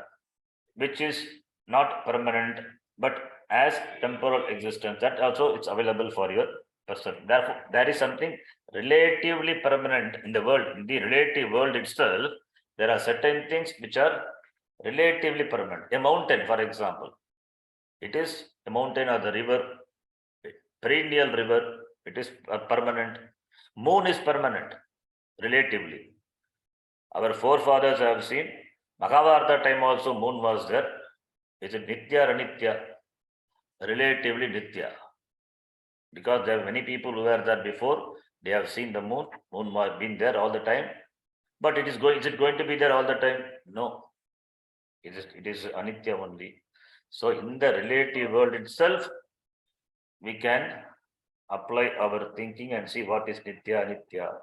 which is not permanent, but as temporal existence, that also it's available for your person. Therefore, there is something relatively permanent in the world. In the relative world itself, there are certain things which are relatively permanent. A mountain, for example, it is a mountain or the river, perennial river, it is permanent. Moon is permanent, relatively. Our forefathers have seen, Mahabharata time also moon was there. Is it Nitya or Anitya? Relatively Nitya. Because there are many people who were there before, they have seen the moon. Moon has been there all the time. But is it going to be there all the time? No. It is Anitya only. So in the relative world itself, we can apply our thinking and see what is Nitya Anitya.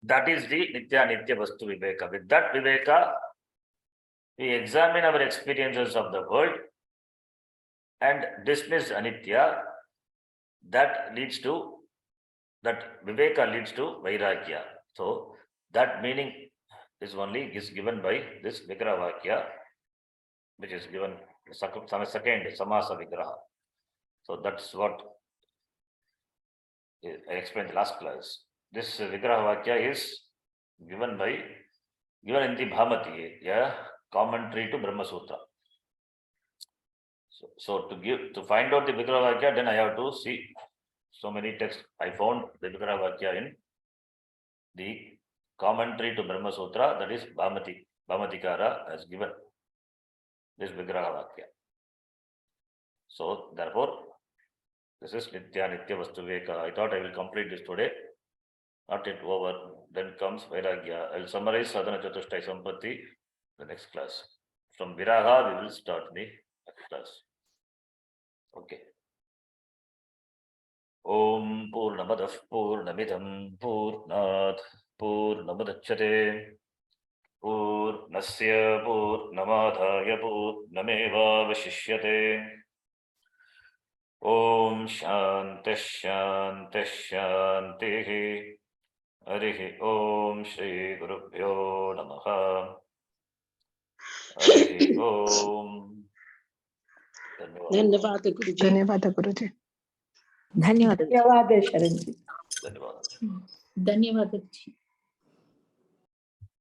That is the Nitya Nitya Vastu Viveka. With that Viveka, we examine our experiences of the world and dismiss Anitya. That Viveka leads to Vairagya. So that meaning is given by this Vigrah Vakya. which is given second samasa vigraha. So that's what I explained last class. This vigraha vakya is given in the Bhamati, a commentary to Brahma Sutra. So to find out the vigraha vakya, then I have to see so many texts. I found the vigraha vakya in the commentary to Brahma Sutra, that is Bhamatikara has given this vigraha vakya. So therefore, this is Nitya Vastu Viveka. I thought I will complete this today. Not yet over. Then comes Vairagya. I will summarize Sadhana Chatushtaya Sampatti the next class. From Viraha, we will start the next class. Okay. Om Purnamadah Purnamidam Purnat Purnamudachyate Purnasya Purnamadhaya Purnameva Vashishyate. Om Shanti Shanti Shanti. Harihi Om Shri Gurubhyo Namaha. Harihi Om. धन्यवाद गुरुजी. धन्यवाद गुरुजी. धन्यवाद धन्यवाद शरण जी. धन्यवाद. धन्यवाद गुरुजी.